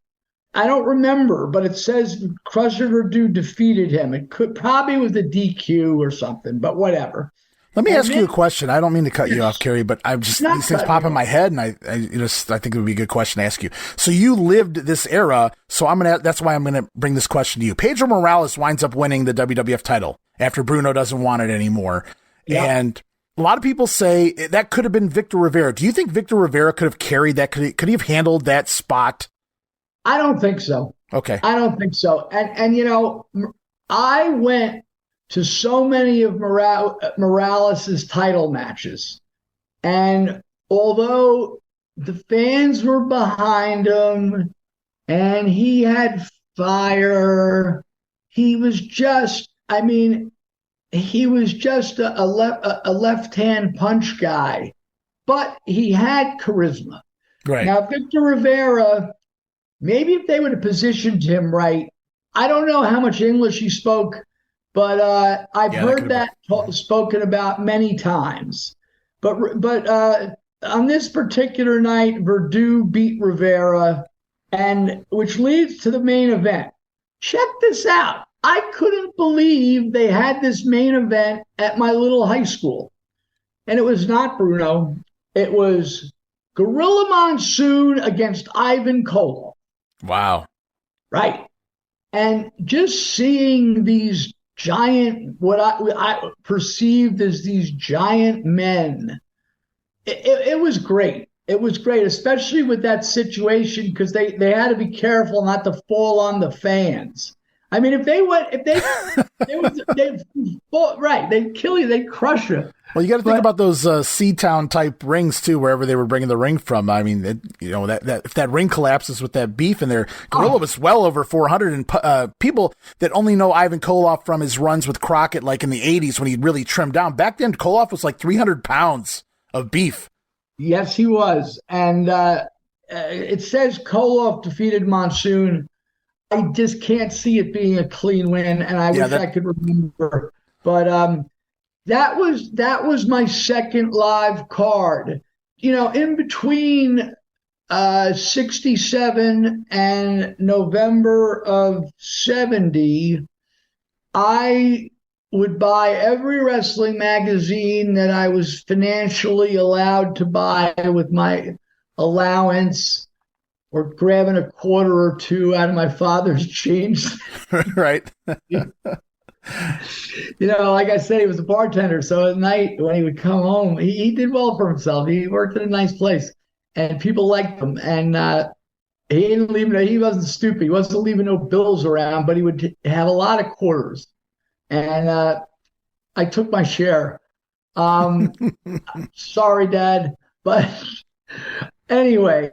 I don't remember, but it says Crusher Verdu defeated him. It probably was a DQ or something, but whatever. Let me ask you a question. I don't mean to cut you off, Cary, but these things pop in my head, and I think it would be a good question to ask you. So you lived this era, so that's why I'm gonna bring this question to you. Pedro Morales winds up winning the WWF title after Bruno doesn't want it anymore, and a lot of people say that could have been Victor Rivera. Do you think Victor Rivera could have carried that? Could he have handled that spot? I don't think so. Okay, I don't think so. And I went to so many of Morales' title matches. And although the fans were behind him and he had fire, he was just a left-hand punch guy, but he had charisma. Right. Now, Victor Rivera, maybe if they would have positioned him right, I don't know how much English he spoke, but I've heard that spoken about many times. But on this particular night, Verdu beat Rivera, and which leads to the main event. Check this out. I couldn't believe they had this main event at my little high school. And it was not Bruno. It was Gorilla Monsoon against Ivan Koloff. Wow. Right. And just seeing these giant, what I perceived as these giant men, it was great. It was great, especially with that situation, because they had to be careful not to fall on the fans. I mean, they'd kill you, they'd crush you. Well, you got to think about those Sea-Town type rings too, wherever they were bringing the ring from. I mean, that if that ring collapses with that beef in there, Gorilla was well over 400, and people that only know Ivan Koloff from his runs with Crockett, like in the 80s when he really trimmed down. Back then, Koloff was like 300 pounds of beef. Yes, he was, and it says Koloff defeated Monsoon. I just can't see it being a clean win, and I wish I could remember. But that was my second live card. In between 67 and November of 70, I would buy every wrestling magazine that I was financially allowed to buy with my allowance, or grabbing a quarter or two out of my father's change. Right. Like I said, he was a bartender. So at night when he would come home, he did well for himself. He worked in a nice place and people liked him. And he wasn't stupid. He wasn't leaving no bills around, but he would have a lot of quarters. And I took my share. Sorry, Dad. But anyway,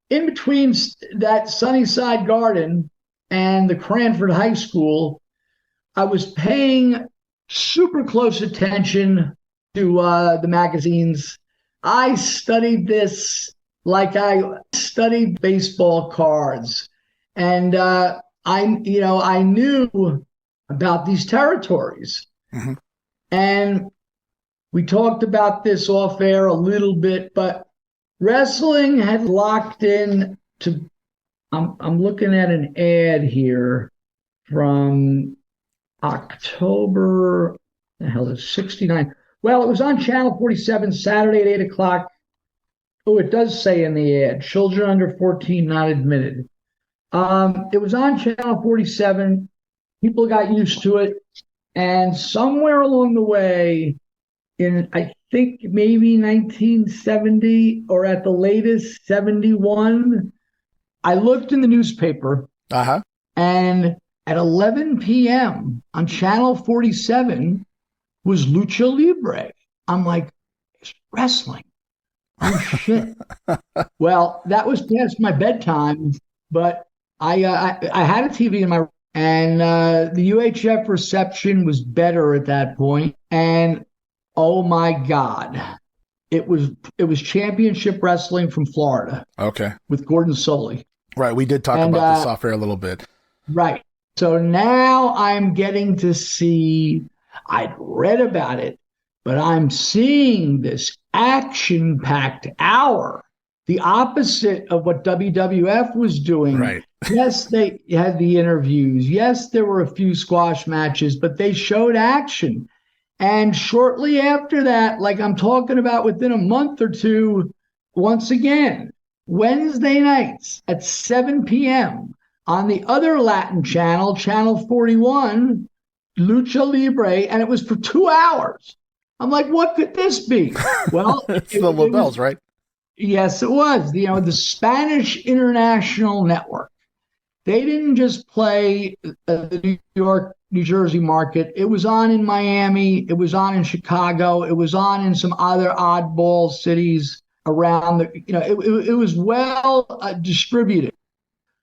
in between that Sunnyside Garden and the Cranford High School, I was paying super close attention to the magazines. I studied this like I studied baseball cards. And I knew about these territories. Mm-hmm. And we talked about this off air a little bit, but wrestling had locked in to, I'm looking at an ad here from October, the hell is 69, Well, it was on Channel 47 Saturday at 8 o'clock. Oh, it does say in the ad, children under 14 not admitted. It was on Channel 47. People got used to it. And somewhere along the way, in I think maybe 1970 or at the latest 71, I looked in the newspaper. And at 11 p.m. on Channel 47 was Lucha Libre. I'm like, it's wrestling. Oh, shit. Well, that was past my bedtime, but I had a TV in my room, and the UHF reception was better at that point. And oh my God, it was championship wrestling from Florida. Okay. With Gordon Solie. Right. We did talk about this off air a little bit. Right. So now I'm getting to see, I'd read about it, but I'm seeing this action-packed hour, the opposite of what WWF was doing. Right. Yes, they had the interviews. Yes, there were a few squash matches, but they showed action. And shortly after that, like I'm talking about within a month or two, once again, Wednesday nights at 7 p.m. on the other Latin channel, Channel 41, Lucha Libre, and it was for 2 hours. I'm like, what could this be? Well, it's the Lobels, right? Yes, it was. The Spanish International Network. They didn't just play the New York, New Jersey market. It was on in Miami. It was on in Chicago. It was on in some other oddball cities around it was well distributed.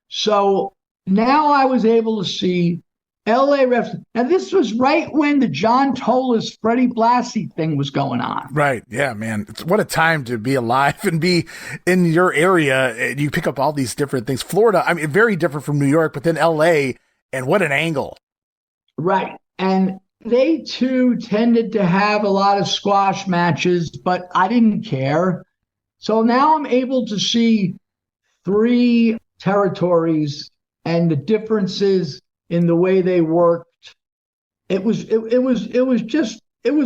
So now I was able to see LA refs. Now this was right when the John Tolis, Fred Blassie thing was going on. Right. Yeah, man. What a time to be alive and be in your area. And you pick up all these different things. Florida, I mean, very different from New York, but then LA, and what an angle. Right. And they too tended to have a lot of squash matches, but I didn't care. So now I'm able to see 3 territories and the differences in the way they worked. It was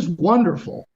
wonderful.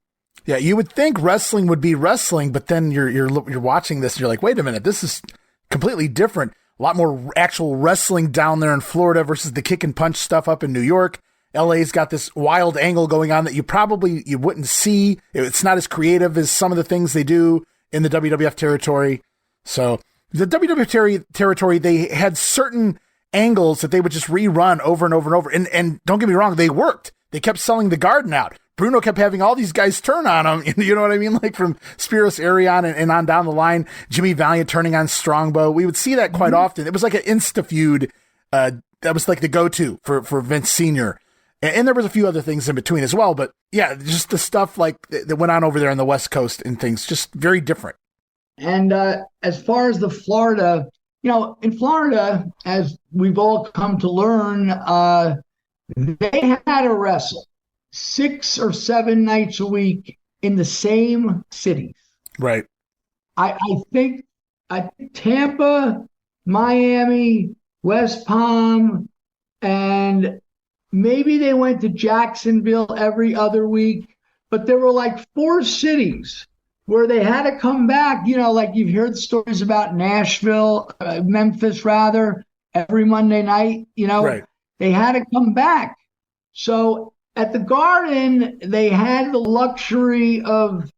Yeah, you would think wrestling would be wrestling, but then you're watching this and you're like, wait a minute, this is completely different. A lot more actual wrestling down there in Florida versus the kick and punch stuff up in New York. LA's got this wild angle going on that you wouldn't see. It's not as creative as some of the things they do in the WWF territory. So the WWF territory, they had certain angles that they would just rerun over and over and over. And don't get me wrong, they worked. They kept selling the Garden out. Bruno kept having all these guys turn on him. You know what I mean? Like from Spiros Arion and on down the line, Jimmy Valiant turning on Strongbow. We would see that quite often. It was like an Insta feud. That was like the go-to for Vince Sr. And there was a few other things in between as well. But yeah, just the stuff like that went on over there on the West Coast and things, just very different. And as far as the Florida, in Florida, as we've all come to learn, they had to wrestle 6 or 7 nights a week in the same cities. Right. I think Tampa, Miami, West Palm, and maybe they went to Jacksonville every other week, but there were like 4 cities where they had to come back, like you've heard stories about Nashville, Memphis rather, every Monday night, Right. They had to come back. So at the Garden, they had the luxury of,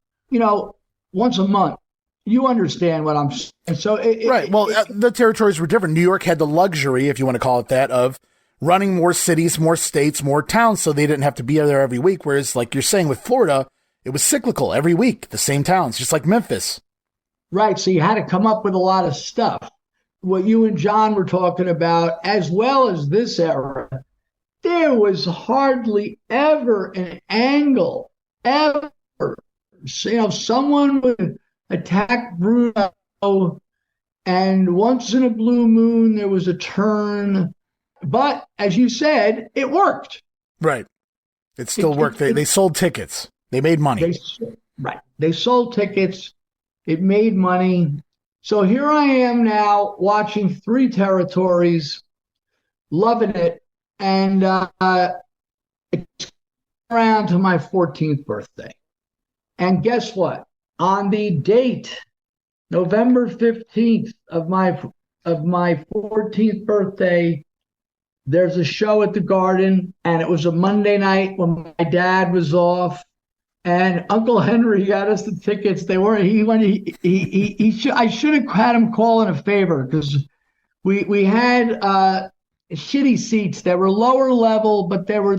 once a month. You understand what I'm saying. So right. Well, the territories were different. New York had the luxury, if you want to call it that, of running more cities, more states, more towns, so they didn't have to be there every week. Whereas, like you're saying with Florida, it was cyclical every week, the same towns, just like Memphis. Right. So you had to come up with a lot of stuff. What you and John were talking about, as well as this era, there was hardly ever an angle, ever. Someone would attack Bruno, and once in a blue moon, there was a turn. But as you said, it worked. Right. It still worked. They sold tickets. They made money. They sold tickets. It made money. So here I am now watching 3 territories, loving it. And it's around to my 14th birthday. And guess what? On the date, November 15th of my 14th birthday, there's a show at the Garden, and it was a Monday night when my dad was off, and Uncle Henry got us the tickets. They were I should have had him call in a favor, because we had shitty seats. They were lower level, but they were,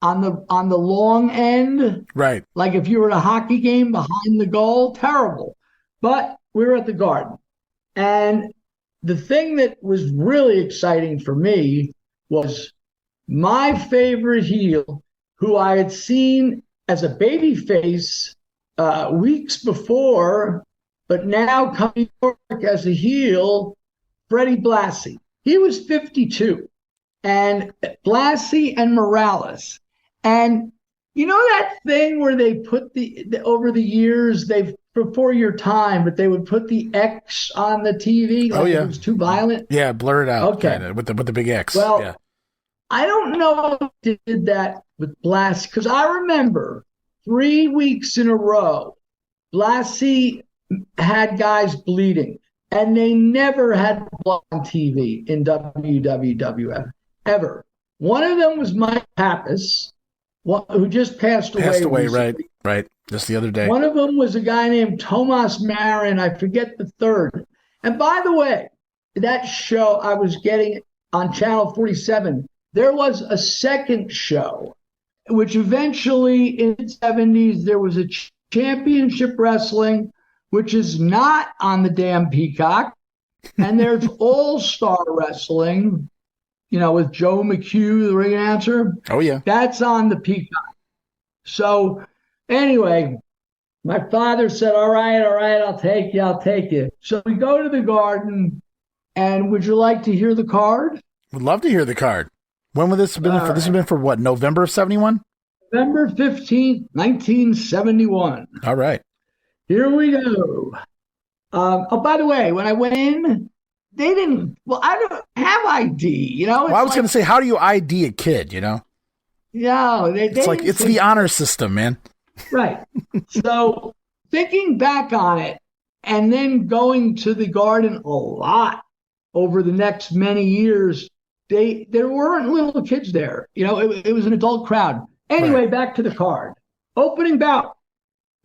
on the long end. Right. Like if you were at a hockey game behind the goal, terrible. But we were at the Garden. And the thing that was really exciting for me was my favorite heel, who I had seen as a baby face weeks before, but now coming back as a heel, Fred Blassie. He was 52. And Blassie and Morales. And you know that thing where they put over the years, before your time, but they would put the X on the TV. Like it was too violent. Yeah, blur it out. Okay. Kinda, with the big X. Well, yeah. I don't know if they did that with Blassie, because I remember 3 weeks in a row, Blassie had guys bleeding, and they never had blood on TV in WWWF, ever. One of them was Mike Pappas, who just passed away. Passed away, recently. right. Just the other day. One of them was a guy named Tomas Marin. I forget the third. And by the way, that show I was getting on Channel 47, there was a second show, which eventually in the 70s, there was a championship wrestling, which is not on the damn Peacock. And there's all-star wrestling, with Joe McHugh, the ring announcer. Oh, yeah. That's on the Peacock. So anyway, my father said, all right, I'll take you. So we go to the Garden, and would you like to hear the card? Would love to hear the card. When would this have been? This has been for what, November of 71? November 15th, 1971. All right. Here we go. By the way, when I went in, they didn't, I don't have ID, Well, I was going to say, how do you ID a kid, No, it's the honor system, man. Right. So thinking back on it, and then going to the Garden a lot over the next many years, there weren't little kids there. It was an adult crowd. Anyway, Back to the card. Opening bout.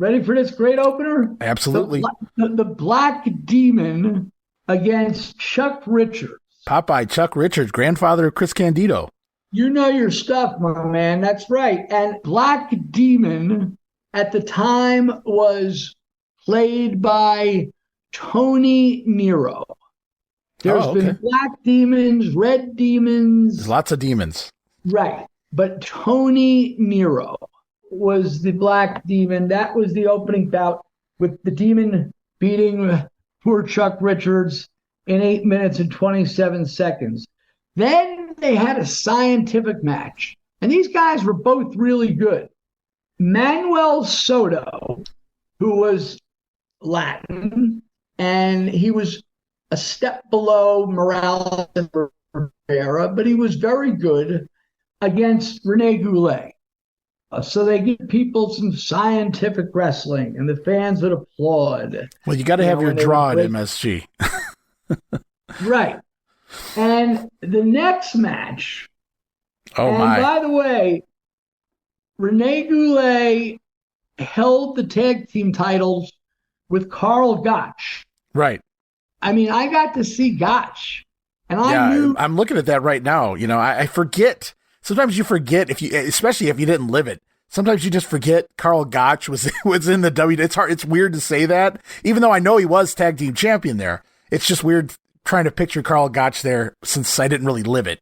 Ready for this great opener? Absolutely. The Black Demon against Chuck Richards. Popeye Chuck Richards, grandfather of Chris Candido. You know your stuff, my man. That's right. And Black Demon at the time was played by Tony Nero. There's been Black Demons, Red Demons. There's lots of demons. Right. But Tony Nero was the Black Demon. That was the opening bout, with the Demon beating poor Chuck Richards in 8 minutes and 27 seconds. Then they had a scientific match, and these guys were both really good. Manuel Soto, who was Latin, and he was a step below Morales and Rivera, but he was very good against Rene Goulet. So they give people some scientific wrestling, and the fans would applaud. Well, you got to have your draw at MSG. Right. And the next match, by the way, Rene Goulet held the tag team titles with Karl Gotch. Right. I mean, I got to see Gotch, and I knew. I'm looking at that right now. I forget. Sometimes you forget, especially if you didn't live it. Sometimes you just forget Karl Gotch was in the W. It's hard. It's weird to say that, even though I know he was tag team champion there. It's just weird trying to picture Karl Gotch there, since I didn't really live it.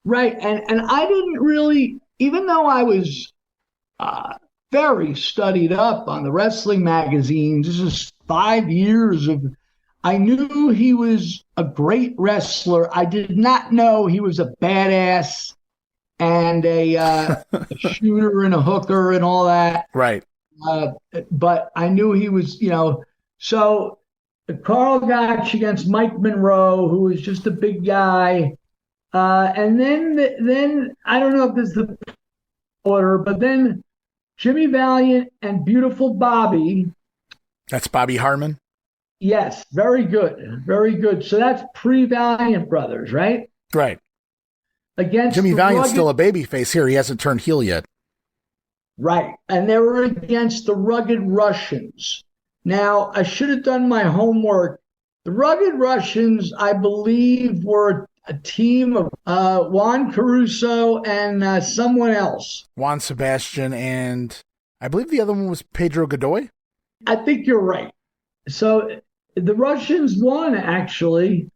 Right, and I didn't really, even though I was very studied up on the wrestling magazines. This is 5 years of. I knew he was a great wrestler. I did not know he was a badass and a shooter and a hooker and all that. Right. But I knew he was, so Karl Gotch against Mike Monroe, who was just a big guy. And then I don't know if this is the order, but then Jimmy Valiant and Beautiful Bobby. That's Bobby Harmon? Yes, very good. Very good. So that's pre-Valiant Brothers, right? Right. Against Jimmy Valiant's still a babyface here. He hasn't turned heel yet. Right. And they were against the Rugged Russians. Now, I should have done my homework. The Rugged Russians, I believe, were a team of Juan Caruso and someone else. Juan Sebastian and I believe the other one was Pedro Godoy. I think you're right. So the Russians won, actually.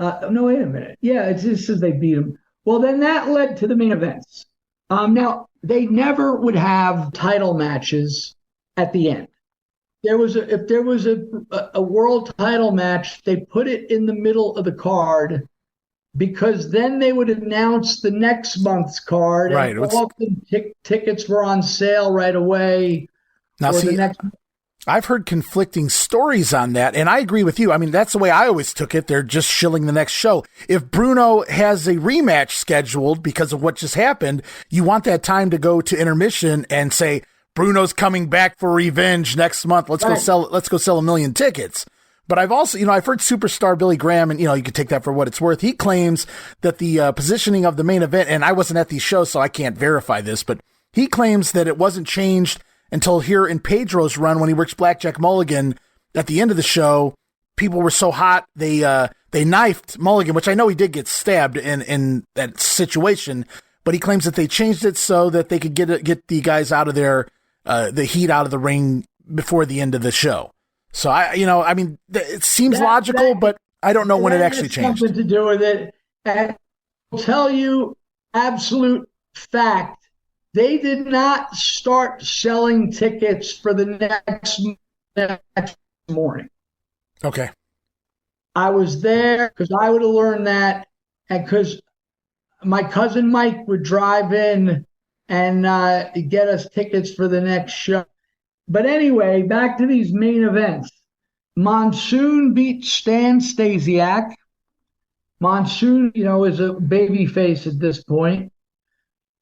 No, wait a minute. Yeah, it just says they beat them. Well, then that led to the main events. Now, they never would have title matches at the end. If there was a world title match, they put it in the middle of the card because then they would announce the next month's card. Right. And all the tickets were on sale right away. Now, see, I've heard conflicting stories on that, and I agree with you. I mean, that's the way I always took it. They're just shilling the next show. If Bruno has a rematch scheduled because of what just happened, you want that time to go to intermission and say, Bruno's coming back for revenge next month. Let's go sell 1 million tickets. But I've also, I've heard superstar Billy Graham, and, you could take that for what it's worth. He claims that the positioning of the main event, and I wasn't at these shows, so I can't verify this, but he claims that it wasn't changed until here in Pedro's run when he works Blackjack Mulligan. At the end of the show, people were so hot, they knifed Mulligan, which I know he did get stabbed in that situation, but he claims that they changed it so that they could get the guys out of there, the heat out of the ring before the end of the show. So it seems logical, but I don't know when it actually changed. Something to do with it. And I'll tell you, absolute fact, they did not start selling tickets for the next morning. Okay. I was there because I would have learned that, and because my cousin Mike would drive in and get us tickets for the next show. But anyway, back to these main events. Monsoon beat Stan Stasiak. Monsoon, is a baby face at this point.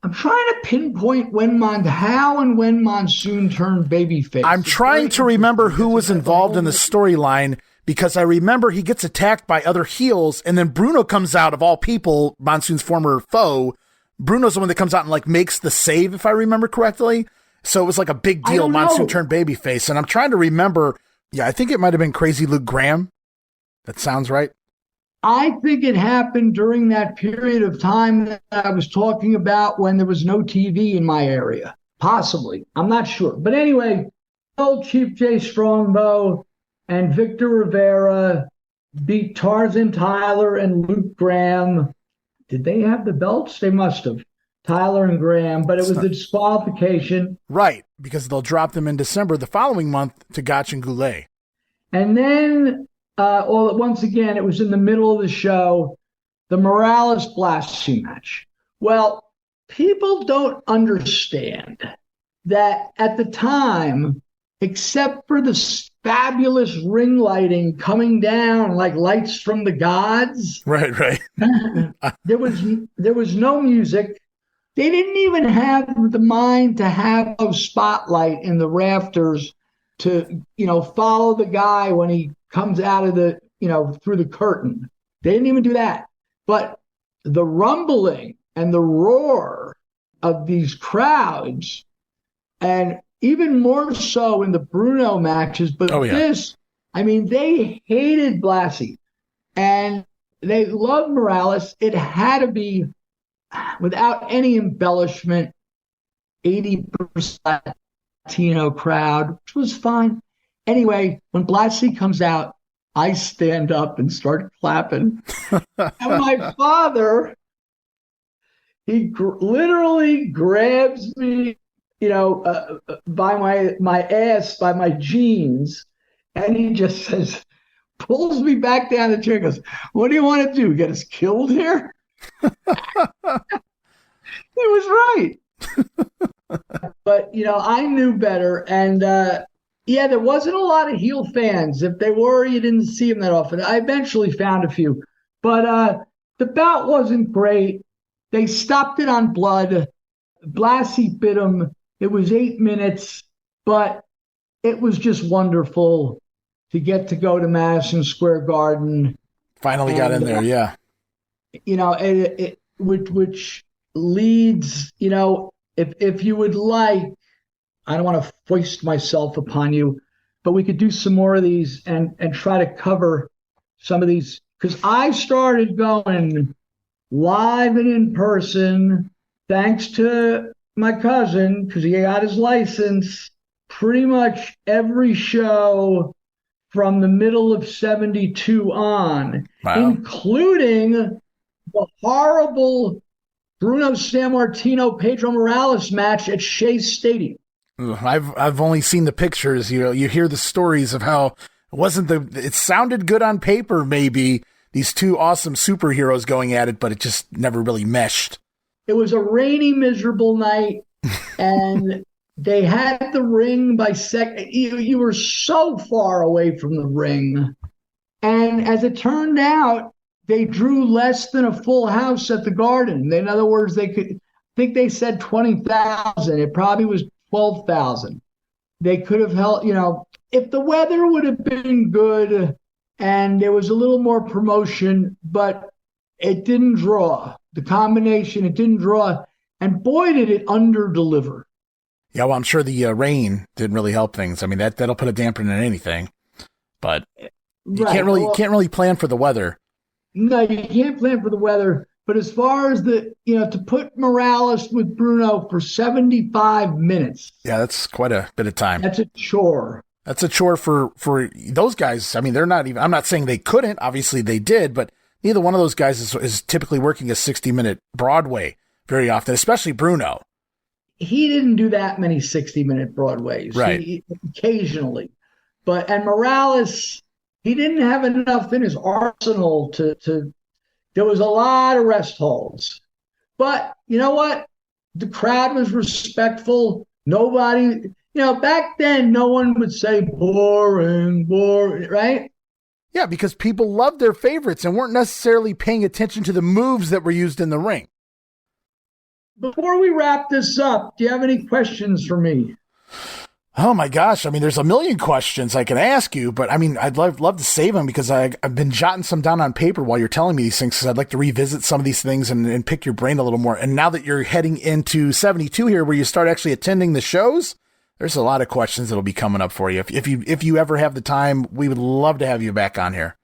I'm trying to pinpoint how and when Monsoon turned babyface. I'm trying to remember who was involved in the storyline because I remember he gets attacked by other heels, and then Bruno comes out, of all people, Monsoon's former foe. Bruno's the one that comes out and makes the save, if I remember correctly. So it was like a big deal. Monsoon turned babyface, and I'm trying to remember. Yeah, I think it might have been Crazy Luke Graham. That sounds right. I think it happened during that period of time that I was talking about when there was no TV in my area. Possibly. I'm not sure. But anyway, old Chief J Strongbow and Victor Rivera beat Tarzan Tyler and Luke Graham. Did they have the belts? They must have. Tyler and Graham, but it was the disqualification. Right, because they'll drop them in December the following month to Gotch and Goulet. And then, once again, it was in the middle of the show, the Morales Blassie match. Well, people don't understand that at the time, except for the fabulous ring lighting coming down like lights from the gods. Right. There was no music. They didn't even have the mind to have a spotlight in the rafters to, follow the guy when he comes out of the, through the curtain. They didn't even do that. But the rumbling and the roar of these crowds, and even more so in the Bruno matches, but they hated Blassie and they loved Morales. It had to be, without any embellishment, 80% Latino crowd, which was fine. Anyway, when Blassie comes out, I stand up and start clapping. And my father, he literally grabs me, by my ass, by my jeans, and he just says, pulls me back down the chair and goes, "What do you want to do? Get us killed here?" He was right. But, I knew better. And, there wasn't a lot of heel fans. If they were, you didn't see them that often. I eventually found a few. But the bout wasn't great. They stopped it on blood. Blassie bit him. It was 8 minutes, but it was just wonderful to get to go to Madison Square Garden. Finally got in there, yeah. You know, which leads, you know, if you would like, I don't want to foist myself upon you, but we could do some more of these and try to cover some of these, because I started going live and in person thanks to my cousin, because he got his license, pretty much every show from the middle of 72 on, including the horrible Bruno Sammartino Pedro Morales match at Shea Stadium. I've only seen the pictures. You know, you hear the stories of how it sounded good on paper, maybe, these two awesome superheroes going at it, but it just never really meshed. It was a rainy, miserable night, and they had the ring by second. You were so far away from the ring. And as it turned out, they drew less than a full house at the Garden. In other words, I think they said 20,000. It probably was 12,000. They could have held, you know, if the weather would have been good and there was a little more promotion, but it didn't draw. The combination, it didn't draw. And boy, did it under-deliver. Yeah, well, I'm sure the rain didn't really help things. I mean, that'll put a damper in anything. But you can't really plan for the weather. No, you can't plan for the weather. But as far as to put Morales with Bruno for 75 minutes. Yeah, that's quite a bit of time. That's a chore. That's a chore for those guys. I mean, they're not even, I'm not saying they couldn't. Obviously they did, but neither one of those guys is typically working a 60-minute Broadway very often, especially Bruno. He didn't do that many 60-minute Broadways. Right. Occasionally. And Morales, he didn't have enough in his arsenal to there was a lot of rest holds. But you know what? The crowd was respectful. Nobody, back then, no one would say boring, right? Yeah, because people loved their favorites and weren't necessarily paying attention to the moves that were used in the ring. Before we wrap this up, do you have any questions for me? Oh my gosh. I mean, there's a million questions I can ask you, but I mean, I'd love to save them because I've been jotting some down on paper while you're telling me these things, because I'd like to revisit some of these things and pick your brain a little more. And now that you're heading into 72 here, where you start actually attending the shows, there's a lot of questions that'll be coming up for you. If you ever have the time, we would love to have you back on here.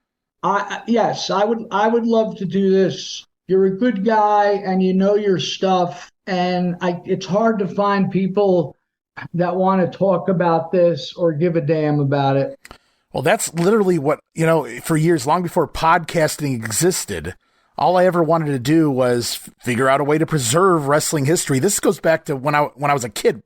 Yes, I would love to do this. You're a good guy and you know your stuff. And it's hard to find people that want to talk about this or give a damn about it. Well, that's literally what, for years, long before podcasting existed, all I ever wanted to do was figure out a way to preserve wrestling history. This goes back to when I was a kid,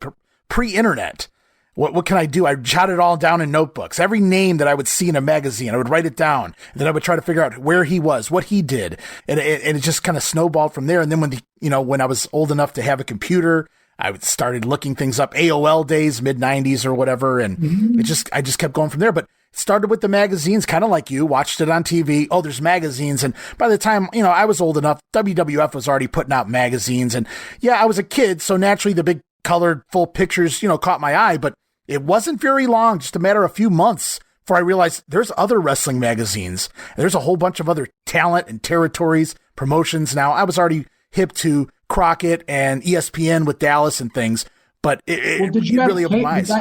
pre-internet. What can I do? I jotted it all down in notebooks. Every name that I would see in a magazine, I would write it down. And then I would try to figure out where he was, what he did. And it just kind of snowballed from there. And then when I was old enough to have a computer, I started looking things up, AOL days, mid-90s or whatever. And I just kept going from there. But it started with the magazines, kind of like you, watched it on TV. Oh, there's magazines. And by the time, I was old enough, WWF was already putting out magazines. And yeah, I was a kid. So naturally the big colored full pictures, caught my eye, but it wasn't very long, just a matter of a few months before I realized there's other wrestling magazines. There's a whole bunch of other talent and territories, promotions. Now, I was already hip to Crockett and ESPN with Dallas and things, but it really opened my eyes.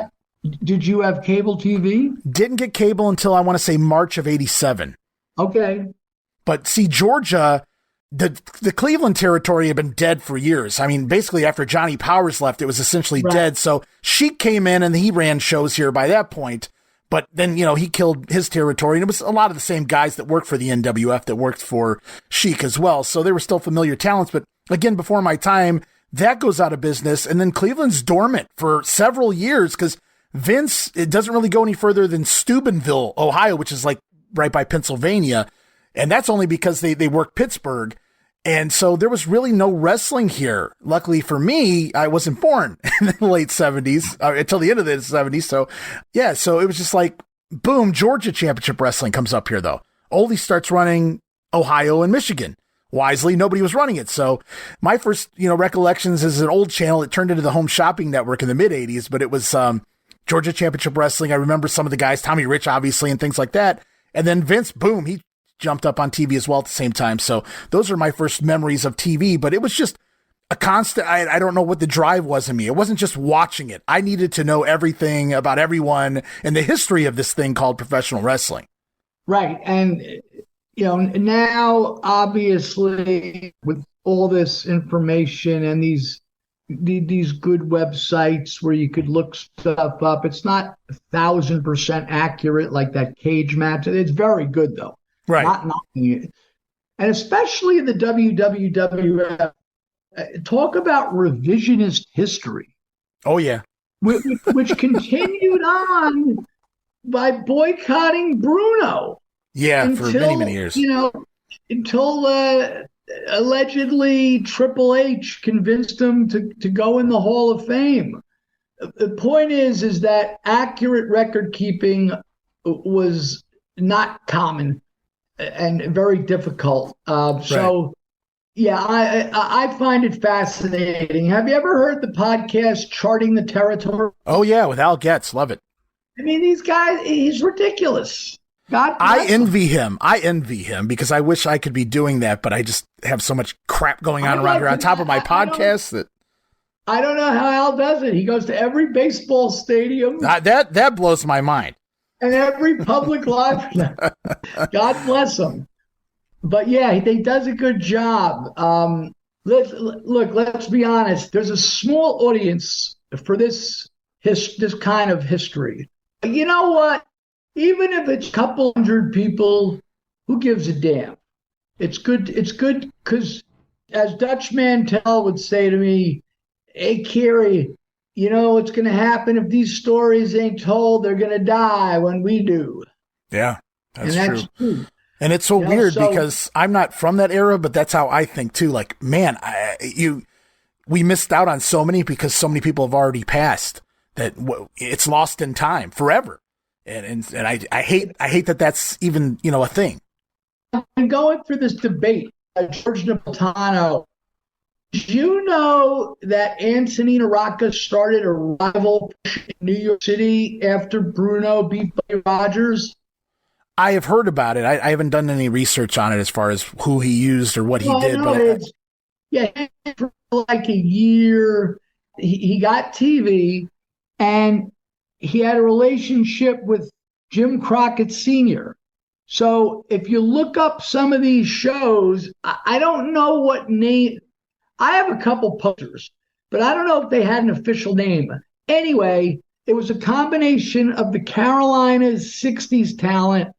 Did you have cable TV? Didn't get cable until I want to say March of 87. Okay. But see, Georgia, the Cleveland territory had been dead for years. I mean, basically after Johnny Powers left, it was essentially dead. So Sheik came in and he ran shows here by that point. But then, he killed his territory. And it was a lot of the same guys that worked for the NWF that worked for Sheik as well. So they were still familiar talents. But again, before my time, that goes out of business. And then Cleveland's dormant for several years because Vince, it doesn't really go any further than Steubenville, Ohio, which is like right by Pennsylvania. And that's only because they worked Pittsburgh. And so there was really no wrestling here. Luckily for me, I wasn't born in the late 70s, until the end of the 70s. So yeah, so it was just like, boom, Georgia Championship Wrestling comes up here though. Oldie starts running Ohio and Michigan. wisely, nobody was running it. So my first, recollections is an old channel. It turned into the Home Shopping Network in the mid 80s, but it was Georgia Championship Wrestling. I remember some of the guys, Tommy Rich, obviously, and things like that. And then Vince, boom, he jumped up on TV as well at the same time. So those are my first memories of TV, but it was just a constant, I don't know what the drive was in me. It wasn't just watching it. I needed to know everything about everyone and the history of this thing called professional wrestling. Right. And, now obviously with all this information and these good websites where you could look stuff up, it's not 1,000% accurate like that cage match. It's very good though. Right. Not knocking it. And especially the WWWF. Talk about revisionist history. Oh, yeah. Which continued on by boycotting Bruno. Yeah, for many, many years. Until allegedly Triple H convinced him to go in the Hall of Fame. The point is that accurate record keeping was not common and very difficult. So, yeah, I find it fascinating. Have you ever heard the podcast Charting the Territory? Oh, yeah, with Al Getz. Love it. I mean, these guys, he's ridiculous. I envy him. I envy him because I wish I could be doing that, but I just have so much crap going on around here on top of my podcast that I don't know how Al does it. He goes to every baseball stadium. That blows my mind. And every public live. God bless him. But yeah, he does a good job. Let's be honest. There's a small audience for this kind of history. You know what? Even if it's a couple hundred people, who gives a damn? It's good. It's good because, as Dutch Mantel would say to me, "Hey, Cary, you know what's going to happen if these stories ain't told? They're going to die when we do." Yeah, that's true. And it's so weird because I'm not from that era, but that's how I think too. Like, man, we missed out on so many because so many people have already passed that it's lost in time forever. And I hate that that's even, a thing. I'm going through this debate. George Napolitano, did you know that Antonino Rocca started a rival in New York City after Bruno beat Buddy Rogers? I have heard about it. I haven't done any research on it as far as who he used or what he did. For like a year, he got TV, and he had a relationship with Jim Crockett Sr. So if you look up some of these shows, I don't know what name. I have a couple posters, but I don't know if they had an official name. Anyway, it was a combination of the Carolinas 60s talent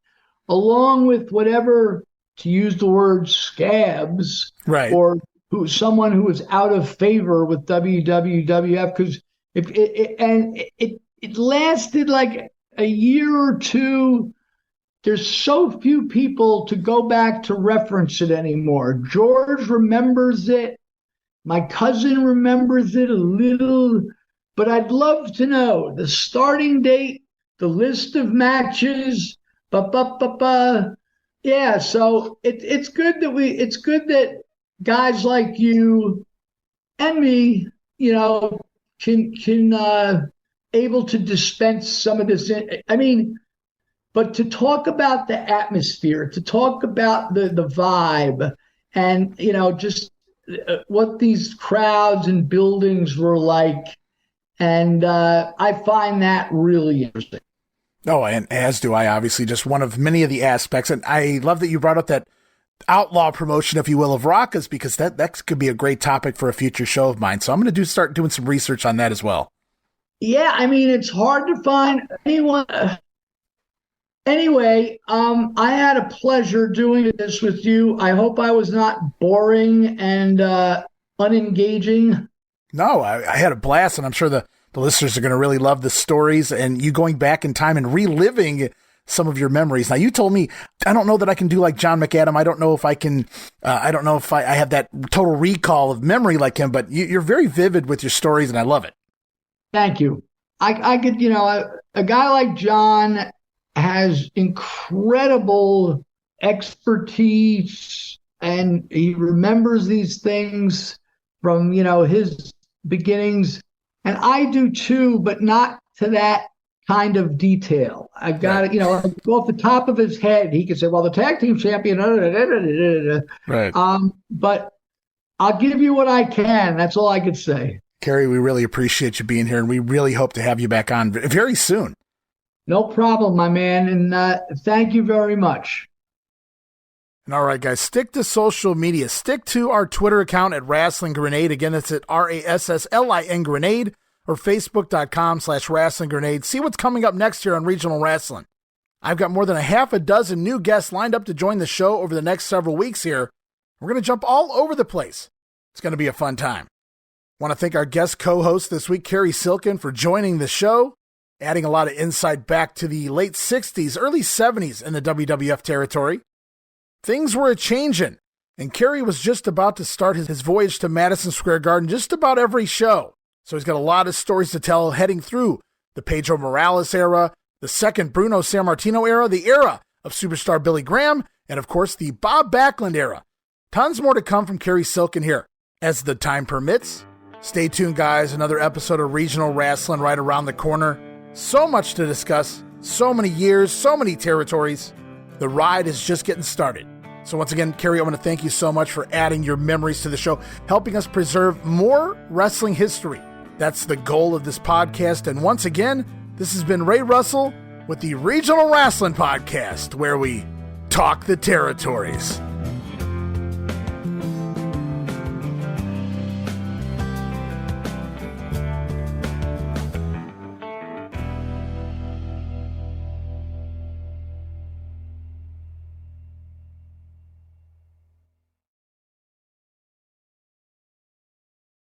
along with whatever, to use the word, scabs, right, or someone who was out of favor with WWWF, because it lasted like a year or two. There's so few people to go back to reference it anymore. George remembers it. My cousin remembers it a little, but I'd love to know the starting date, the list of matches. Yeah, so it's good that guys like you and me, can able to dispense some of this. But to talk about the atmosphere, to talk about the vibe, and just what these crowds and buildings were like, and I find that really interesting. Oh, and as do I, obviously, just one of many of the aspects. And I love that you brought up that outlaw promotion, if you will, of Rocca's, because that could be a great topic for a future show of mine. So I'm going to start doing some research on that as well. Yeah, it's hard to find anyone. Anyway, I had a pleasure doing this with you. I hope I was not boring and unengaging. No, I had a blast, and I'm sure the listeners are going to really love the stories and you going back in time and reliving some of your memories. Now, you told me, I don't know that I can do like John McAdam. I don't know if I can, I don't know if I have that total recall of memory like him, but you're very vivid with your stories, and I love it. Thank you. I could, a guy like John has incredible expertise, and he remembers these things from, his beginnings. And I do too, but not to that kind of detail. I've got it, off the top of his head, he could say, well, the tag team champion, right. But I'll give you what I can. That's all I could say. Cary, we really appreciate you being here, and we really hope to have you back on very soon. No problem, my man, and thank you very much. And all right, guys, stick to social media. Stick to our Twitter account at Rasslin Grenade. Again, it's at RASSLIN Grenade, or Facebook.com/Rasslin Grenade. See what's coming up next year on Regional Rasslin. I've got more than a half a dozen new guests lined up to join the show over the next several weeks here. We're going to jump all over the place. It's going to be a fun time. I want to thank our guest co-host this week, Cary Silkin, for joining the show, adding a lot of insight back to the late 60s, early 70s in the WWF territory. Things were a-changin', and Cary was just about to start his voyage to Madison Square Garden just about every show. So he's got a lot of stories to tell heading through the Pedro Morales era, the second Bruno Sammartino era, the era of superstar Billy Graham, and of course the Bob Backlund era. Tons more to come from Cary Silkin here as the time permits. Stay tuned, guys. Another episode of Regional Rasslin right around the corner. So much to discuss, so many years, so many territories. The ride is just getting started. So once again, Cary, I want to thank you so much for adding your memories to the show, helping us preserve more wrestling history. That's the goal of this podcast. And once again, this has been Ray Russell with the Regional Rasslin Podcast, where we talk the territories.